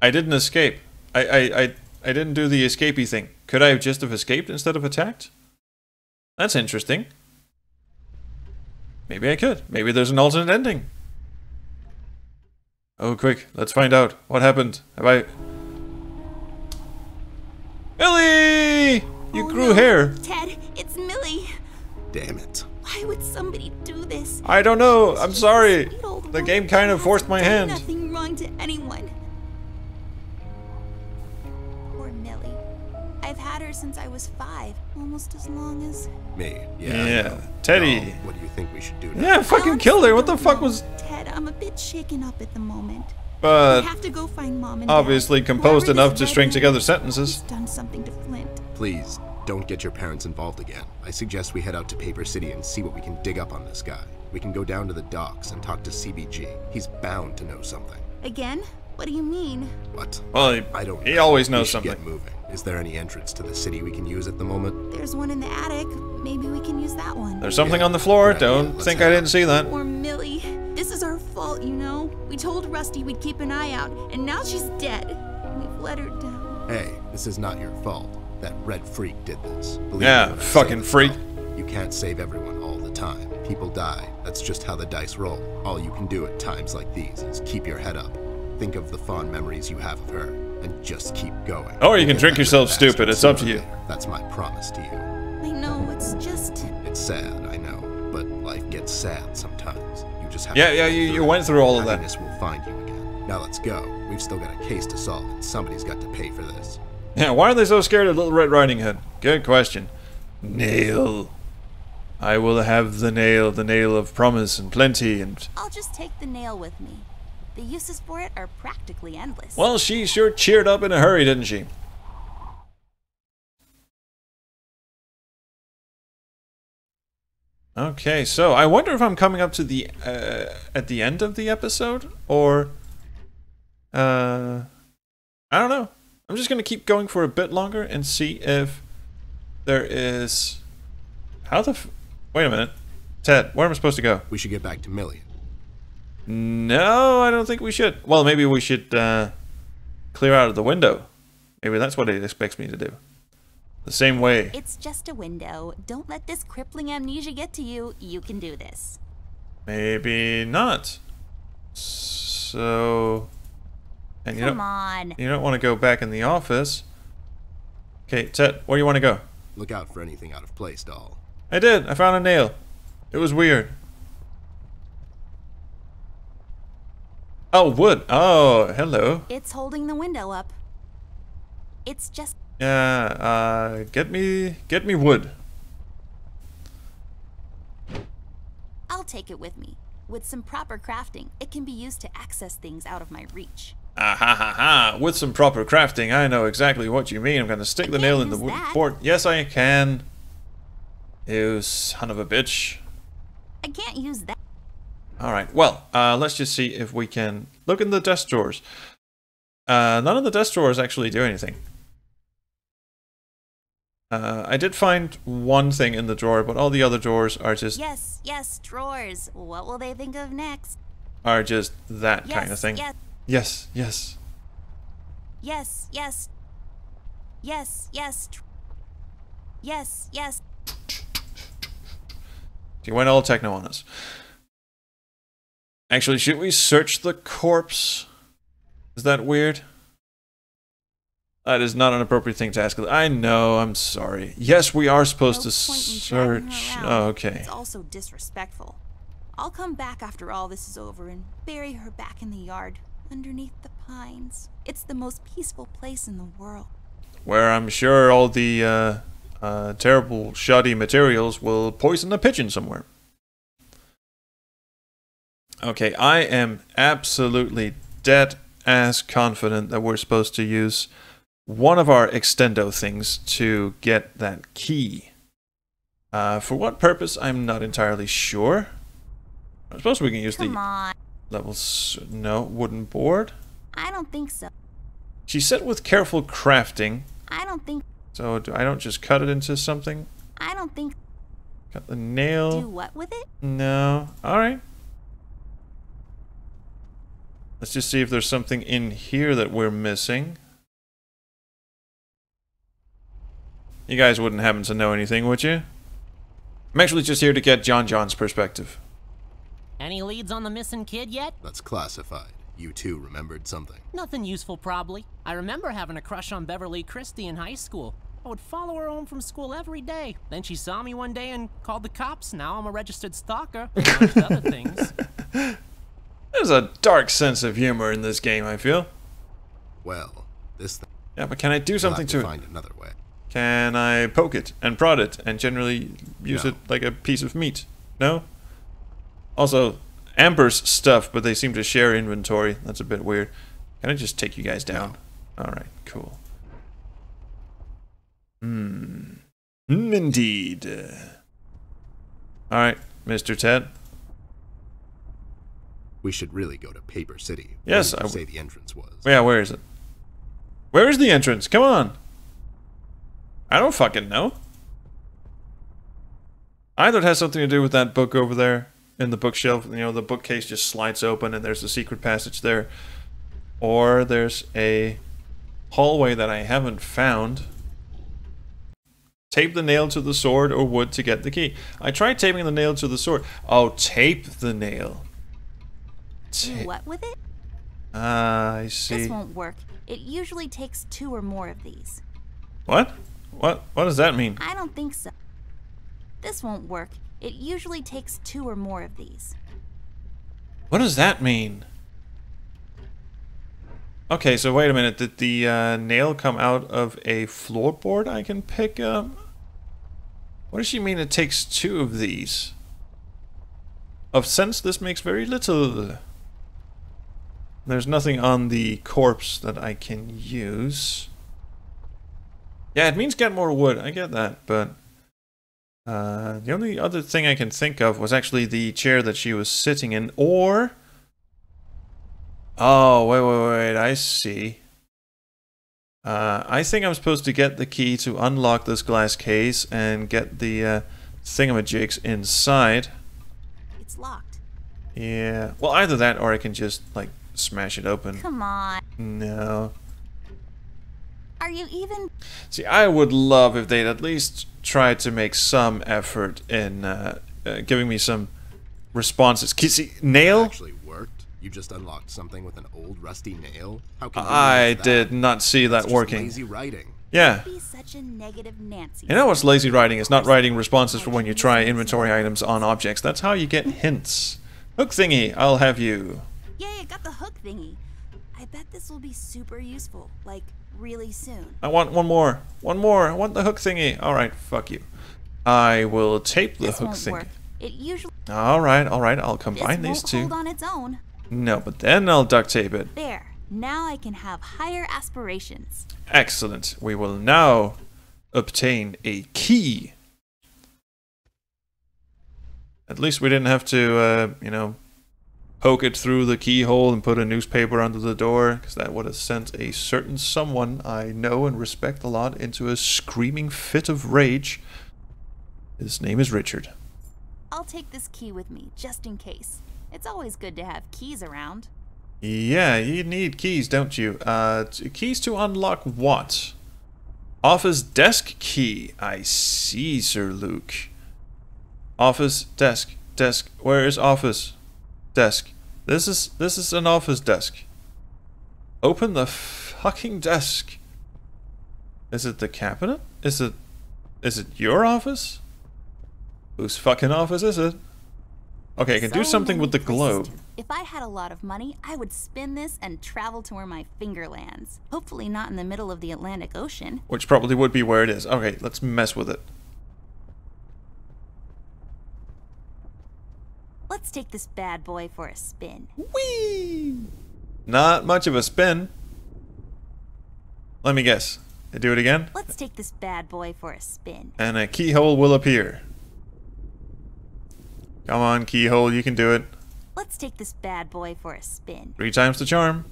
I didn't escape. I didn't do the escapey thing. Could I have just have escaped instead of attacked? That's interesting. Maybe I could. Maybe there's an alternate ending. Oh, quick. Let's find out. What happened? Have I... Millie! You Oh, grew no. hair. Ted, it's Millie. Damn it. Why would somebody do this? I don't know. I'm sorry. Sweet old The woman. game kind of She forced my hasn't done hand. Nothing wrong to anyone. Poor Millie. I've had her since I was 5, almost as long as... Me. Yeah. I Yeah. know. Teddy. Doll, what do you think we should do now? Yeah, fucking killed her. What the fuck was... Ted, I'm a bit shaken up at the moment. But We have to go find Mom and obviously Dad. composed Whoever enough this to Red string Man together is, sentences. he's done something to Flint. Please, don't get your parents involved again. I suggest we head out to Paper City and see what we can dig up on this guy. We can go down to the docks and talk to CBG. He's bound to know something. Again? What do you mean? What? Well, I don't know. he always knows We should something. Get moving. Is there any entrance to the city we can use at the moment? There's one in the attic. Maybe we can use that one. There's something Yeah, on the floor. good idea. Don't Let's think head I out. didn't see that. Poor Millie. This is our fault, you know? We told Rusty we'd keep an eye out, and now she's dead. We've let her down. Hey, this is not your fault. That red freak did this. Believe Yeah, me when I say fucking this, freak. doll. You can't save everyone all the time. People die. That's just how the dice roll. All you can do at times like these is keep your head up. Think of the fond memories you have of her, and just keep going. Or you can We'll drink get yourself that bastard stupid. It's up to sooner or you. later. That's my promise to you. I know, it's just... It's sad, I know, but life gets sad sometimes. You just have Yeah, to yeah, get you through went it. through all of that. Happiness will find you again. Now let's go. We've still got a case to solve, and somebody's got to pay for this. Yeah, why are they so scared of Little Red Riding Hood? Good question. Nail. I will have the nail of promise and plenty and... I'll just take the nail with me. The uses for it are practically endless. Well, she sure cheered up in a hurry, didn't she? Okay, so I wonder if I'm coming up to the at the end of the episode, or I don't know. I'm just gonna keep going for a bit longer and see if there is. Wait a minute, Ted. Where am I supposed to go? We should get back to Million. No, I don't think we should. Well, maybe we should clear out of the window. Maybe that's what it expects me to do. The same way. It's just a window. Don't let this crippling amnesia get to you. You can do this. Maybe not. So... And Come on. You don't want to go back in the office. Okay, Ted, where do you want to go? Look out for anything out of place, doll. I did. I found a nail. It was weird. Oh, wood. Oh, hello. It's holding the window up. It's just... Yeah, get me wood. I'll take it with me. With some proper crafting, it can be used to access things out of my reach. Ah ha ha ha! With some proper crafting, I know exactly what you mean. I'm gonna stick the nail in the wooden board. Yes, I can. You son of a bitch. I can't use that. Alright, well, let's just see if we can look in the desk drawers. None of the desk drawers actually do anything. I did find one thing in the drawer, but all the other drawers are just... Yes, yes, drawers. What will they think of next? Are just that Yes, kind of thing. yes. Yes, yes. Yes, yes. Yes, yes. Yes, yes. He went all techno on us. Actually, should we search the corpse? Is that weird? That is not an appropriate thing to ask. I know, I'm sorry. Yes, we are supposed to search. Oh, okay. It's also disrespectful. I'll come back after all this is over and bury her back in the yard, underneath the pines. It's the most peaceful place in the world. Where I'm sure all the terrible, shoddy materials will poison a pigeon somewhere. Okay, I am absolutely dead-ass confident that we're supposed to use one of our extendo things to get that key. For what purpose, I'm not entirely sure. I suppose we can use Come on. levels... No, wooden board? I don't think so. She said with careful crafting. I don't think... So I don't just cut it into something? I don't think... Cut the nail? Do what with it? No. Alright. Let's just see if there's something in here that we're missing. You guys wouldn't happen to know anything, would you? I'm actually just here to get John's perspective. Any leads on the missing kid yet? That's classified. You two remembered something. Nothing useful, probably. I remember having a crush on Beverly Christie in high school. I would follow her home from school every day. Then she saw me one day and called the cops. Now I'm a registered stalker, amongst other things. There's a dark sense of humor in this game, I feel. Well, this thing... Yeah, but can I do something to it? Find another way. Can I poke it and prod it and generally use No. it like a piece of meat? No? Also, Amber's stuff, but they seem to share inventory. That's a bit weird. Can I just take you guys down? Alright, cool. Indeed. Alright, Mr. Ted. We should really go to Paper City. Yes, Where did I you say the entrance was. Yeah, where is it? Where is the entrance? Come on. I don't fucking know. Either it has something to do with that book over there in the bookshelf. You know, the bookcase just slides open and there's a secret passage there. Or there's a hallway that I haven't found. Tape the nail to the sword or wood to get the key. I tried taping the nail to the sword. Oh, tape the nail. Do what with it? I see. This won't work. It usually takes 2 or more of these. What? What does that mean? I don't think so. This won't work. It usually takes 2 or more of these. What does that mean? Okay, so wait a minute. Did the nail come out of a floorboard I can pick up? What does she mean it takes 2 of these? Of sense, this makes very little. There's nothing on the corpse that I can use. Yeah, it means get more wood. I get that, but the only other thing I can think of was actually the chair that she was sitting in, or... Oh, wait, I see. I think I'm supposed to get the key to unlock this glass case and get the thingamajigs inside. It's locked. Yeah, well, either that or I can just, like, smash it open. Come on. No. Are you even... See, I would love if they'd at least try to make some effort in giving me some responses. See, nail? Actually worked. You just unlocked something with an old rusty nail. How I did not see that working. Lazy writing. Yeah. Be such a negative Nancy. You know what's lazy writing? It's not writing responses for when you try inventory items on objects. That's how you get hints. Hook thingy, I'll have you. Yay, I got the hook thingy. I bet this will be super useful. Like, really soon. I want one more. One more. I want the hook thingy. Alright, fuck you. I will tape the hook thingy. Work. It usually... Alright, I'll combine these two. Hold on its own. No, but then I'll duct tape it. There. Now I can have higher aspirations. Excellent. We will now obtain a key. At least we didn't have to, you know, poke it through the keyhole and put a newspaper under the door, because that would have sent a certain someone I know and respect a lot into a screaming fit of rage. His name is Richard. I'll take this key with me, just in case. It's always good to have keys around. Yeah, you need keys, don't you? Keys to unlock what? Office desk key. I see, Sir Luke. Office desk. Where is office? Desk. This is an office desk. Open the fucking desk. Is it the cabinet? Is it your office? Whose fucking office is it? Okay, I can do something with the globe. If I had a lot of money, I would spin this and travel to where my finger lands. Hopefully not in the middle of the Atlantic Ocean. Which probably would be where it is. Okay, let's mess with it. Let's take this bad boy for a spin. Whee! Not much of a spin. Let me guess. I do it again? Let's take this bad boy for a spin. And a keyhole will appear. Come on, keyhole, you can do it. Let's take this bad boy for a spin. 3 times the charm.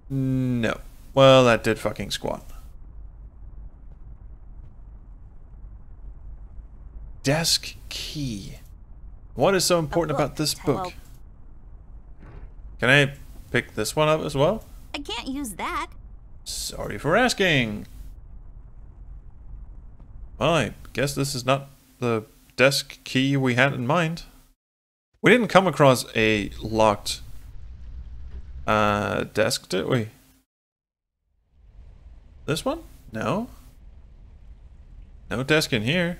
No. Well, that did fucking squat. Desk key. What is so important about this book? Can I pick this one up as well? I can't use that. Sorry for asking. Well, I guess this is not the desk key we had in mind. We didn't come across a locked desk, did we? This one? No. No desk in here.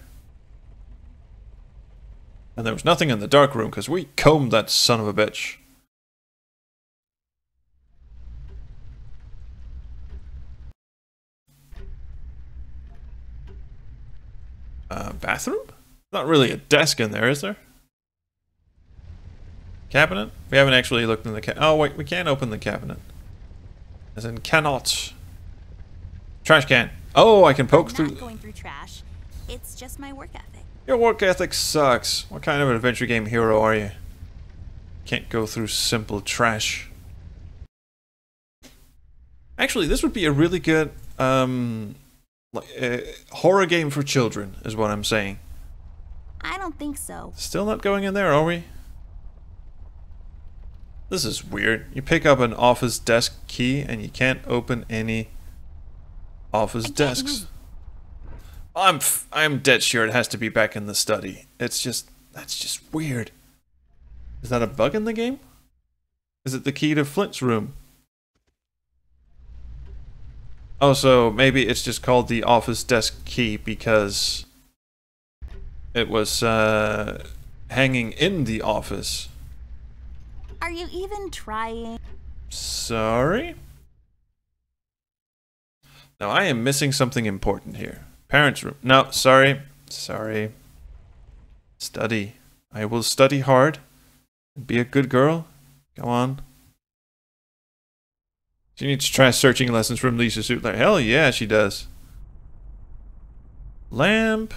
And there was nothing in the dark room because we combed that son of a bitch. Bathroom? Not really a desk in there, is there? Cabinet? We haven't actually looked in the cabinet. Oh, wait, we can't open the cabinet. As in, cannot. Trash can. Oh, I can poke through. I'm not going through trash. It's just my work ethic. Your work ethic sucks. What kind of an adventure game hero are you? Can't go through simple trash. Actually, this would be a really good horror game for children, is what I'm saying. I don't think so. Still not going in there, are we? This is weird. You pick up an office desk key and you can't open any office desks. I'm dead sure it has to be back in the study. That's just weird. Is that a bug in the game? Is it the key to Flint's room? Oh, so maybe it's just called the office desk key because it was hanging in the office. Are you even trying? Sorry? Now I am missing something important here. Parents' room. No, sorry. Sorry. Study. I will study hard. Be a good girl. Go on. She needs to try searching lessons from Lisa Sutler. Hell yeah, she does. Lamp.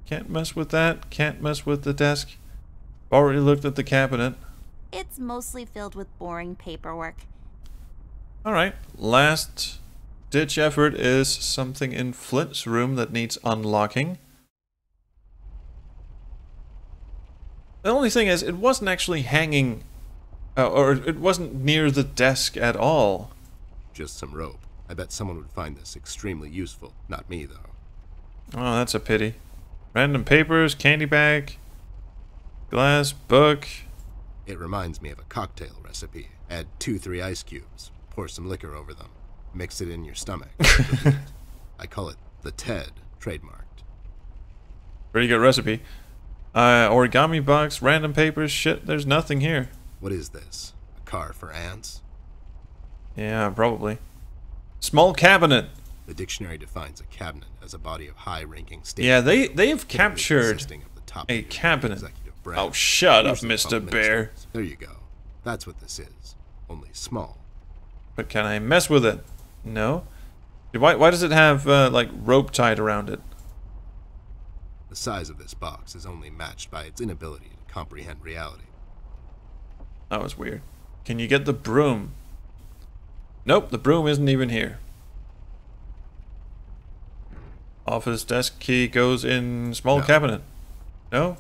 Can't mess with that. Can't mess with the desk. Already looked at the cabinet. It's mostly filled with boring paperwork. Alright. Last ditch effort is something in Flint's room that needs unlocking. The only thing is, it wasn't actually hanging... or it wasn't near the desk at all. Just some rope. I bet someone would find this extremely useful. Not me, though. Oh, that's a pity. Random papers, candy bag, glass, book. It reminds me of a cocktail recipe. Add 2-3 ice cubes. Pour some liquor over them. Mix it in your stomach. I call it the TED, trademarked. Pretty good recipe. Origami box, random papers, shit, there's nothing here. What is this? A car for ants? Yeah, probably. Small cabinet. The dictionary defines a cabinet as a body of high-ranking state. Yeah, they have captured consisting of the top a tier cabinet. executive branch. Oh, shut up, Usually Mr. called Bear. ministers. There you go. That's what this is. Only small. But can I mess with it? No. Why does it have, like, rope tied around it? The size of this box is only matched by its inability to comprehend reality. That was weird. Can you get the broom? Nope, the broom isn't even here. Office desk key goes in small cabinet. No?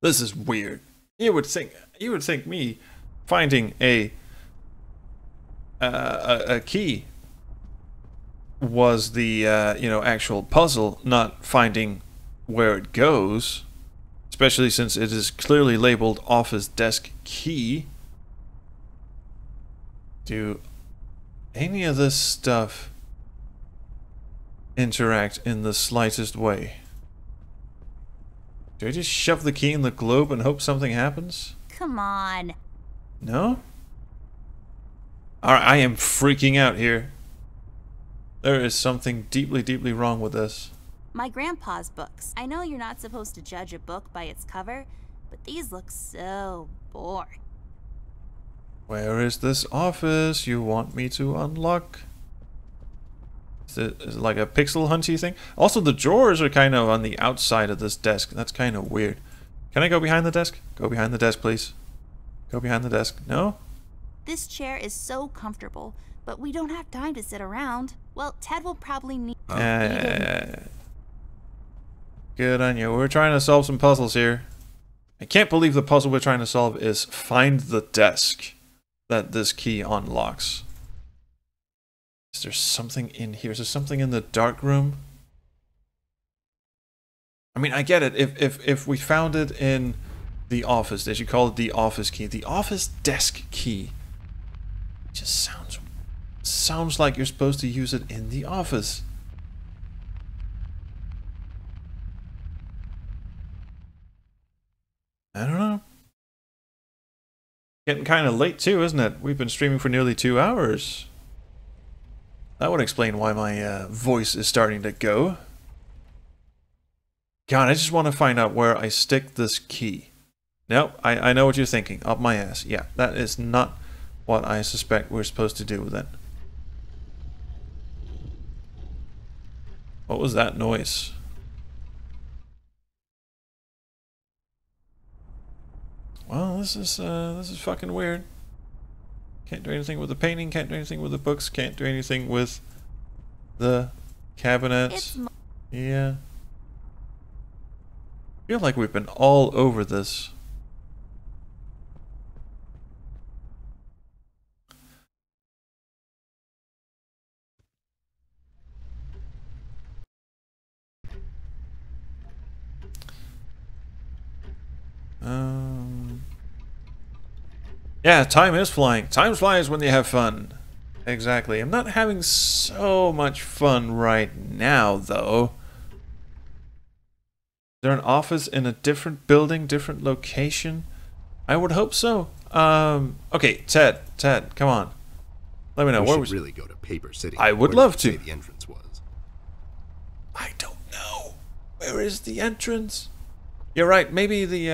This is weird. You would think me finding a key was the actual puzzle, not finding where it goes. Especially since it is clearly labeled office desk key. Do any of this stuff interact in the slightest way? Do I just shove the key in the globe and hope something happens? Come on. No? Alright, I am freaking out here. There is something deeply, deeply wrong with this. My grandpa's books. I know you're not supposed to judge a book by its cover, but these look so boring. Where is this office you want me to unlock? Is it like a pixel hunty thing? Also, the drawers are kind of on the outside of this desk. That's kind of weird. Can I go behind the desk? Go behind the desk, please. Go behind the desk. No? This chair is so comfortable, but we don't have time to sit around. Well, Ted will probably need... Good on you. We're trying to solve some puzzles here. I can't believe the puzzle we're trying to solve is find the desk that this key unlocks. Is there something in here? Is there something in the dark room? I mean, I get it. If we found it in the office, they should call it the office key. The office desk key. It just sounds like you're supposed to use it in the office. I don't know. Getting kind of late too, isn't it? We've been streaming for nearly 2 hours. That would explain why my voice is starting to go. God, I just want to find out where I stick this key. Nope, I know what you're thinking. Up my ass. Yeah, that is not what I suspect we're supposed to do with it. What was that noise? Well, this is fucking weird. Can't do anything with the painting, can't do anything with the books, can't do anything with the cabinets. Yeah. I feel like we've been all over this. Yeah, time is flying. Time flies when you have fun. Exactly. I'm not having so much fun right now, though. Is there an office in a different building, different location? I would hope so. Okay, Ted, come on. Let me know. We should really go to Paper City. I would love to. Where did you say the entrance was? I don't know. Where is the entrance? You're right. Maybe the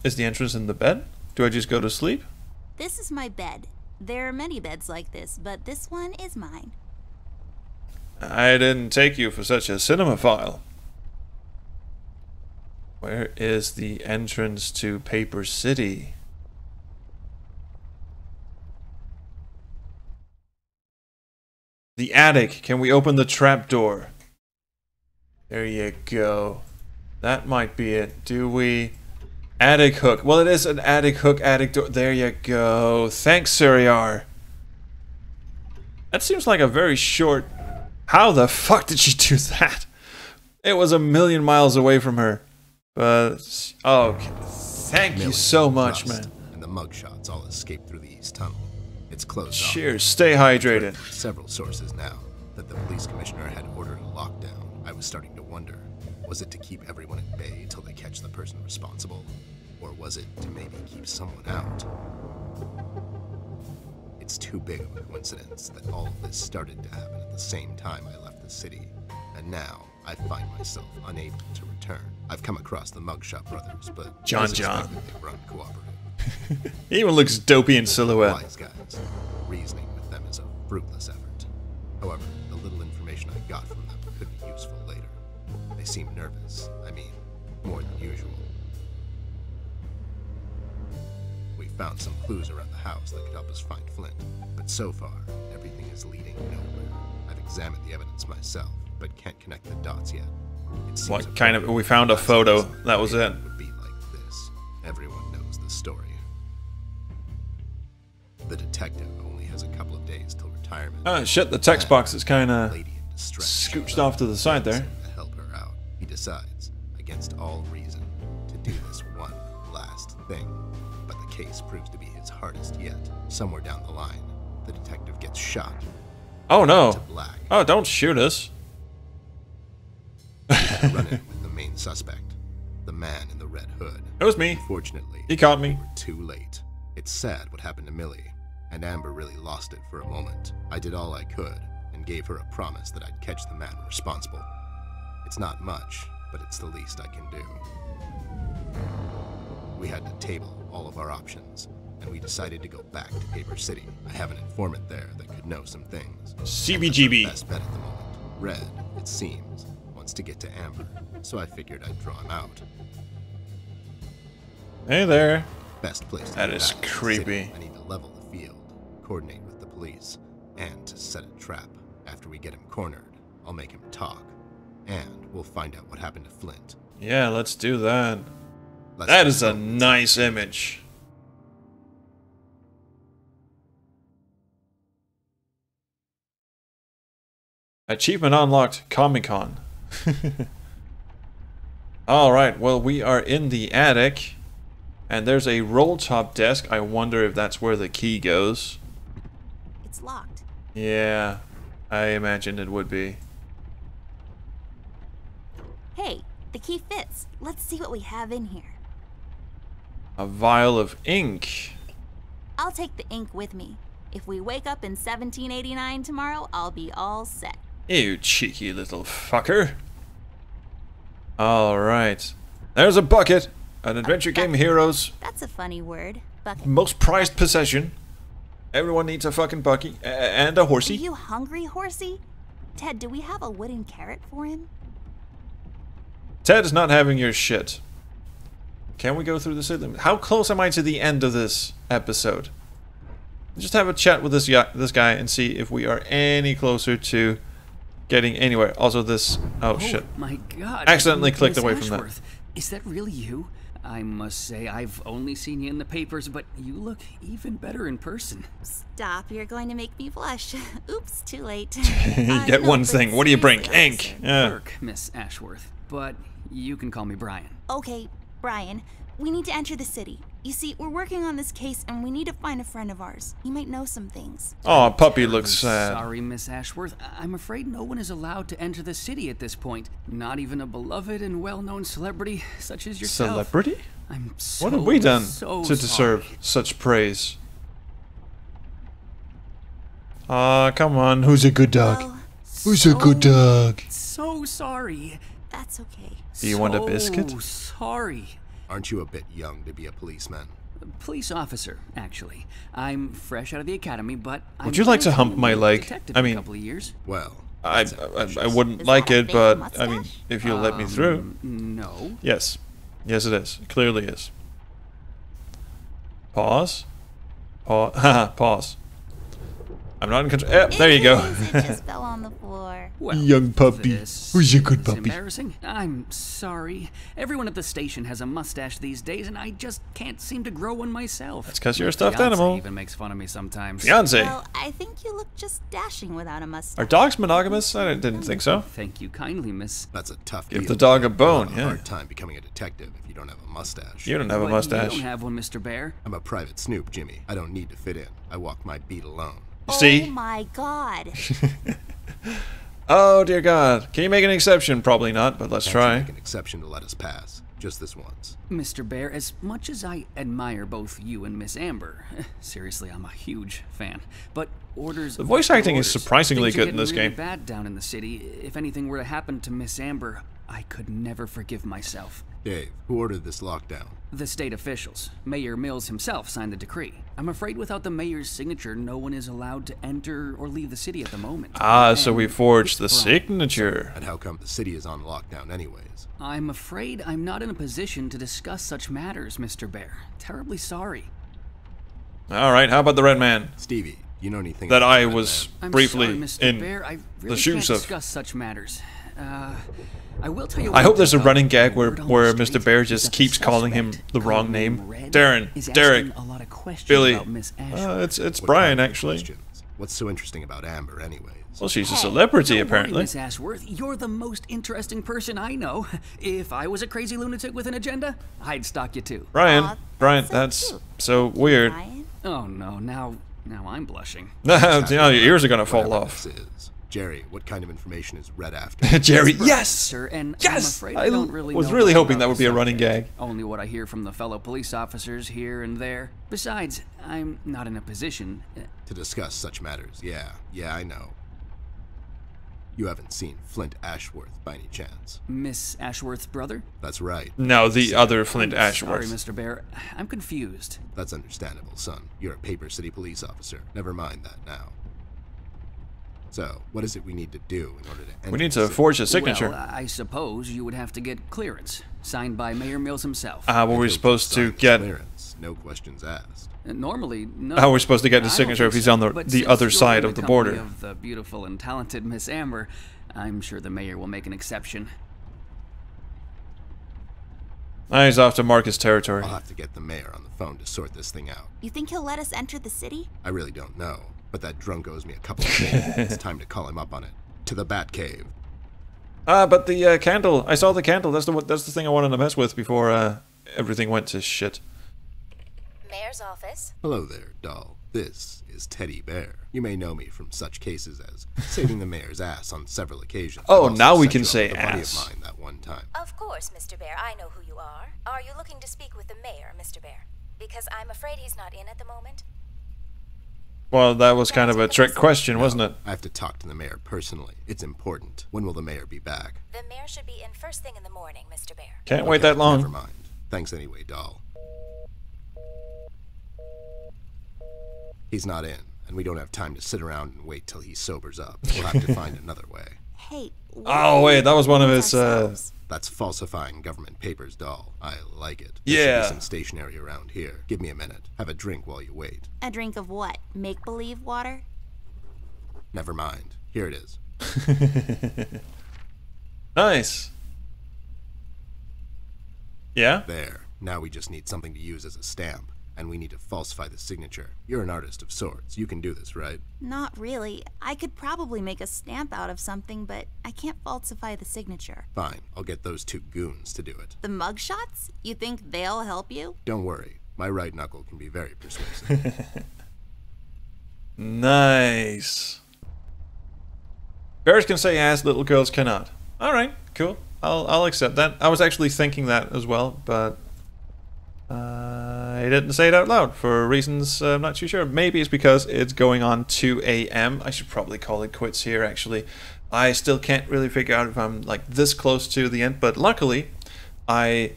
is the entrance in the bed? Do I just go to sleep? This is my bed. There are many beds like this, but this one is mine. I didn't take you for such a cinemaphile. Where is the entrance to Paper City? The attic. Can we open the trapdoor? There you go. That might be it. Do we? Attic hook. Well, it is an attic hook, attic door. There you go. Thanks, Suriar. That seems like a very short... How the fuck did she do that? It was a million miles away from her. But... Oh, thank you so much, man. And the mugshots all escaped through the east tunnel. It's closed off. Cheers. Stay hydrated. Several sources now that the police commissioner had ordered a lockdown. I was starting to wonder, was it to keep everyone at bay till they catch the person responsible? Or was it to maybe keep someone out? It's too big of a coincidence that all of this started to happen at the same time I left the city. And now, I find myself unable to return. I've come across the Mugshot brothers, but... John. They were uncooperative. He even looks dopey in silhouette. Wise guys. Reasoning with them is a fruitless effort. However, the little information I got from them could be useful later. They seem nervous. I mean, more than usual. We found some clues around the house that could help us find Flint, but so far, everything is leading nowhere. I've examined the evidence myself, but can't connect the dots yet. What kind of... We found a photo. That was it. Would be like this. Everyone knows the story. The detective only has a couple of days till retirement. Oh shit, the text box is kind of scooched off to the side there. To help her out, he decides, against all reason, to do this one last thing. But the case proves to be his hardest yet. Somewhere down the line, the detective gets shot. Oh no. To black. Oh, don't shoot us. Run in with the main suspect, the man in the red hood. It was me. Fortunately, He caught me. we were too late. It's sad what happened to Millie, and Amber really lost it for a moment. I did all I could, and gave her a promise that I'd catch the man responsible. It's not much, but it's the least I can do. We had to table all of our options, and we decided to go back to Paper City. I have an informant there that could know some things. CBGB. Best bet at the moment. Red, it seems, wants to get to Amber, so I figured I'd draw him out. Hey there. Best place to That get is back the creepy. city. I need to level the field, coordinate with the police, and to set a trap. After we get him cornered, I'll make him talk, and we'll find out what happened to Flint. Yeah, let's do that. Let's That get is a going. nice image. Achievement unlocked, Comic-Con. Alright, well, we are in the attic. And there's a roll-top desk. I wonder if that's where the key goes. It's locked. Yeah, I imagined it would be. Hey, the key fits. Let's see what we have in here. A vial of ink. I'll take the ink with me. If we wake up in 1789 tomorrow, I'll be all set. You cheeky little fucker. Alright. There's a bucket. An adventure game heroes. That's a funny word. Bucket. Most prized possession. Everyone needs a fucking bucket. And a Are horsey. you hungry, horsey? Ted, do we have a wooden carrot for him? Ted is not having your shit. Can we go through the city? How close am I to the end of this episode? Just have a chat with this guy and see if we are any closer to getting anywhere. Also this... Oh shit. My God. Accidentally clicked Miss away from that. Ashworth. Is that really you? I must say, I've only seen you in the papers, but you look even better in person. Stop, you're going to make me blush. Oops, too late. You get one thing. What do you bring? seriously, Ink. Yeah. Work, Miss Ashworth. But you can call me Brian. Okay, Brian, we need to enter the city. You see, we're working on this case and we need to find a friend of ours. He might know some things. Oh, puppy looks sad. Sorry, Miss Ashworth. I'm afraid no one is allowed to enter the city at this point. Not even a beloved and well-known celebrity such as yourself. Celebrity? I'm so, What have we done so to deserve sorry. such praise? Come on. Who's a good dog? Well, Who's a good dog? So sorry. that's okay. Do you want a biscuit? So sorry. Aren't you a bit young to be a policeman? Police officer, actually. I'm fresh out of the academy, but Would you like to hump my leg? Detective I mean, in a couple of years. Well, I wouldn't Is like that a it, fake but I mustache? mean, if you'll let me through. No. Yes. Yes, it is. It clearly is. Pause. Pause. Haha, pause. I'm not in control. There you go. It just fell on the floor. Well, Young puppy. this Who's a good is puppy? Embarrassing. I'm sorry. Everyone at the station has a mustache these days, and I just can't seem to grow one myself. That's 'cause you're a My stuffed fiancé animal. Even makes fun of me sometimes. Fiance. Well, I think you look just dashing without a mustache. Are dogs monogamous? I didn't think so. Thank you kindly, Miss. that's a tough Give deal. the dog a You'll bone, have a yeah. hard time becoming a detective if you don't have a mustache. You don't have a But mustache. You don't have one, Mr. Bear. I'm a private snoop, Jimmy. I don't need to fit in. I walk my beat alone. See? Oh my god. Oh dear God. Can you make an exception? Probably not, but let's Can't you try. make an exception to let us pass. Just this once. Mr. Bear, as much as I admire both you and Miss Amber, seriously, I'm a huge fan, but orders... The voice acting is orders. surprisingly Things are good in getting this really game. bad down in the city. If anything were to happen to Miss Amber, I could never forgive myself. Dave, who ordered this lockdown? The state officials. Mayor Mills himself signed the decree. I'm afraid without the mayor's signature, no one is allowed to enter or leave the city at the moment. Ah, so we And forged the it's wrong. signature. And how come the city is on lockdown anyways? I'm afraid I'm not in a position to discuss such matters, Mr. Bear. Terribly sorry. Alright, how about the red man? Stevie, you know anything That about I Red was Man? I'm briefly sorry, Mr. in Bear. I the really shoes can't of. discuss such matters. I will tell you. I hope one there's a thing, running though. gag The where word on where the Mr. street Bear is just that keeps the calling him suspect, the wrong calling name. him Red, Darren, is Derek, asking a lot of questions Billy. about Miss Ashworth. It's What Brian kind of actually. questions? What's so interesting about Amber anyways? Well, she's a Hey, celebrity Don't worry, apparently. Miss Ashworth, you're the most interesting person I know. If I was a crazy lunatic with an agenda, I'd stalk you too. Brian, Aw, Brian, that's so that's cute. so weird. Ryan? Oh no, now I'm blushing. Now your ears are gonna fall Whatever off. this is. Jerry, what kind of information is Red after? Jerry, Right, yes! sir, and I'm Yes! afraid I don't really was know really much hoping about that would be a the running subject. gag. Only what I hear from the fellow police officers here and there. Besides, I'm not in a position. To discuss such matters, yeah, I know. You haven't seen Flint Ashworth by any chance? Miss Ashworth's brother? That's right. No, the other Flint Sorry, Ashworth. Mr. Bear. I'm confused. That's understandable, son. You're a Paper City police officer. Never mind that now. So, what is it we need to do in order to enter We need the to city? forge a signature. Well, I suppose you would have to get clearance, signed by Mayor Mills himself. How were we He'll supposed to sign his get? clearance, no questions asked. Normally, no. How are we supposed to get his I don't signature if think he's so, on but the since other you're side in of the company border? Of the beautiful and talented Miss Amber, I'm sure the mayor will make an exception. He's off to mark his territory. I'll have to get the mayor on the phone to sort this thing out. You think he'll let us enter the city? I really don't know, but that drunk owes me a couple of days. It's time to call him up on it. To the Batcave. But the candle. I saw the candle. That's the thing I wanted to mess with before everything went to shit. Mayor's office. Hello there, doll. This is Teddy Bear. You may know me from such cases as saving the mayor's ass on several occasions. Oh, I've also now we set can you up say with a buddy ass. of mine that one time. Of course, Mr. Bear, I know who you are. Are you looking to speak with the mayor, Mr. Bear? Because I'm afraid he's not in at the moment. Well, that was kind of a trick question, wasn't it? I have to talk to the mayor personally. It's important. When will the mayor be back? The mayor should be in first thing in the morning, Mr. Bear. Can't wait Okay, that long. Never mind. Thanks anyway, doll. He's not in, and we don't have time to sit around and wait till he sobers up. We'll have to find another way. Hey. Oh wait, that was one of his. ourselves. That's falsifying government papers, doll. I like it. Yeah. There should be some stationery around here. Give me a minute. Have a drink while you wait. A drink of what? Make-believe water? Never mind. Here it is. Nice. Yeah. There. Now we just need something to use as a stamp. And we need to falsify the signature. You're an artist of sorts. You can do this, right? Not really. I could probably make a stamp out of something, but I can't falsify the signature. Fine. I'll get those two goons to do it. The mugshots? You think they'll help you? Don't worry. My right knuckle can be very persuasive. Nice. Bears can say ass, little girls cannot. Alright, cool. I'll accept that. I was actually thinking that as well, but I didn't say it out loud for reasons I'm not too sure. Maybe it's because it's going on 2 a.m. I should probably call it quits here, actually. I still can't really figure out if I'm like this close to the end, but luckily I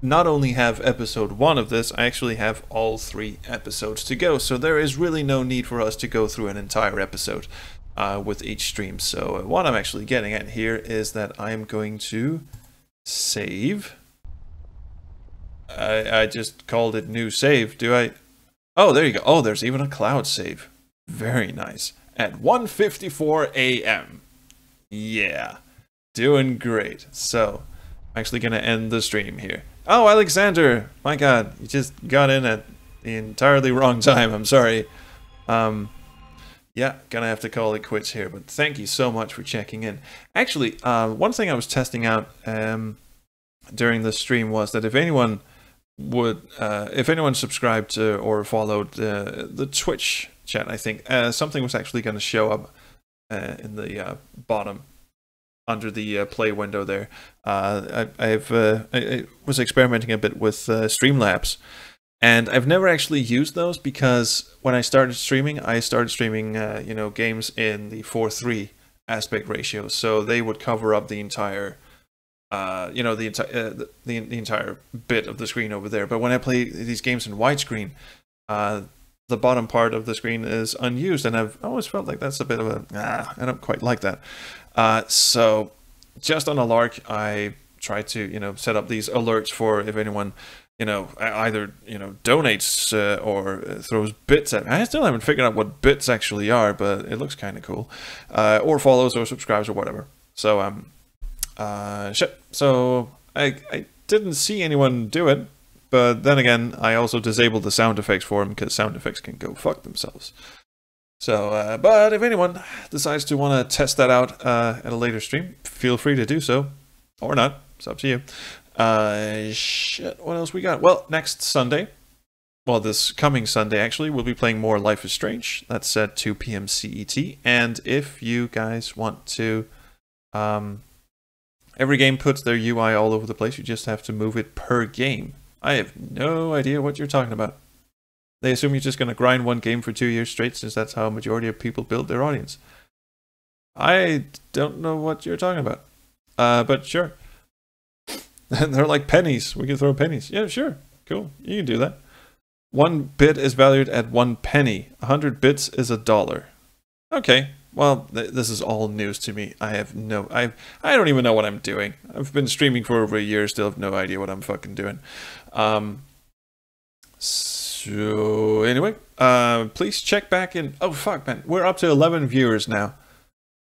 not only have episode 1 of this, I actually have all 3 episodes to go, so there is really no need for us to go through an entire episode with each stream. So what I'm actually getting at here is that I'm going to save. I just called it new save. Do I? Oh, there you go. Oh, there's even a cloud save. Very nice. At 1:54 a.m. Yeah, doing great. So I'm actually going to end the stream here. Oh, Alexander, my God, you just got in at the entirely wrong time. I'm sorry. Yeah, gonna have to call it quits here, but thank you so much for checking in. Actually, one thing I was testing out during the stream was that if anyone subscribed to or followed the Twitch chat, I think something was actually going to show up in the bottom under the play window there. I was experimenting a bit with Streamlabs, and I've never actually used those because when I started streaming you know, games in the 4:3 aspect ratio, so they would cover up the entire you know, the entire bit of the screen over there. But when I play these games in widescreen, the bottom part of the screen is unused, and I've always felt like that's a bit of a I don't quite like that. So just on a lark, I try to, you know, set up these alerts for if anyone, you know, either, you know, donates or throws bits at me. I still haven't figured out what bits actually are, but it looks kind of cool. Or follows or subscribes or whatever. So shit. So I didn't see anyone do it, but then again, I also disabled the sound effects for them because sound effects can go fuck themselves. So, but if anyone decides to want to test that out at a later stream, feel free to do so, or not. It's up to you. Shit, what else we got? Well, next Sunday, well, this coming Sunday, actually, we'll be playing more Life is Strange. That's at 2 p.m. CET. And if you guys want to, every game puts their UI all over the place. You just have to move it per game. I have no idea what you're talking about. They assume you're just going to grind one game for 2 years straight, since that's how a majority of people build their audience. I don't know what you're talking about. But sure. They're like pennies. We can throw pennies. Yeah, sure. Cool. You can do that. 1 bit is valued at 1 penny. 100 bits is $1. Okay. Well, this is all news to me. I don't even know what I'm doing. I've been streaming for over a year, still have no idea what I'm fucking doing. So anyway, please check back in. Oh fuck, man, we're up to 11 viewers now,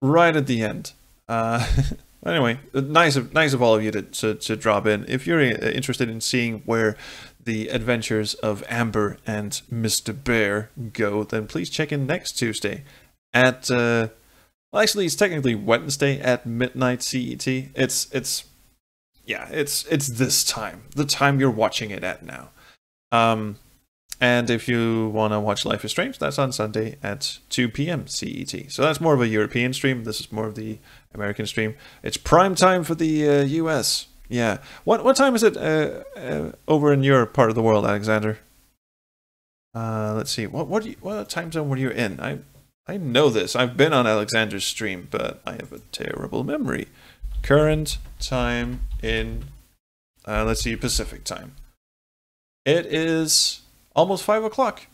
right at the end. Anyway, nice of all of you to drop in. If you're interested in seeing where the adventures of Amber and Mr. Bear go, then please check in next Tuesday at well, actually it's technically Wednesday at Midnight CET. It's this time, the time you're watching it at now. And if you want to watch Life is Strange, that's on Sunday at 2 p.m. CET. So that's more of a European stream. This is more of the American stream. It's prime time for the US. Yeah. What time is it over in your part of the world, Alexander? Let's see. What time zone were you in? I know this. I've been on Alexander's stream, but I have a terrible memory. Current time in, let's see, Pacific time. It is almost 5 o'clock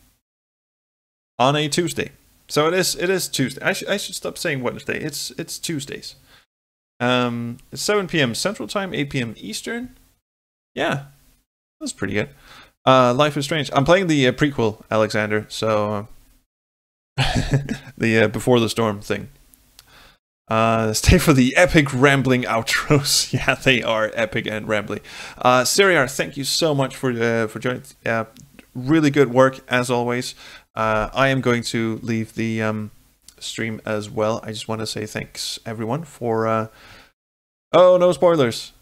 on a Tuesday. So it is Tuesday. I should stop saying Wednesday. It's Tuesdays. It's 7 p.m. Central Time, 8 p.m. Eastern. Yeah, that's pretty good. Life is Strange. I'm playing the prequel, Alexander. So the Before the Storm thing. Stay for the epic rambling outros. Yeah, they are epic and rambling. Siriar, thank you so much for joining. Really good work as always. I am going to leave the stream as well. I just want to say thanks everyone for oh, no spoilers.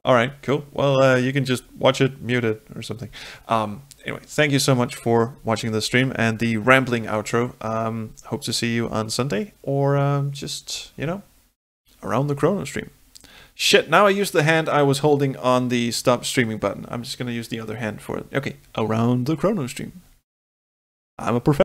All right, cool. Well, you can just watch it, mute it, or something. Anyway, thank you so much for watching the stream and the rambling outro. Hope to see you on Sunday, or just, you know, around the Chrono stream. Shit, now I used the hand I was holding on the stop streaming button. I'm just gonna use the other hand for it. Okay, around the Chrono stream. I'm a professional.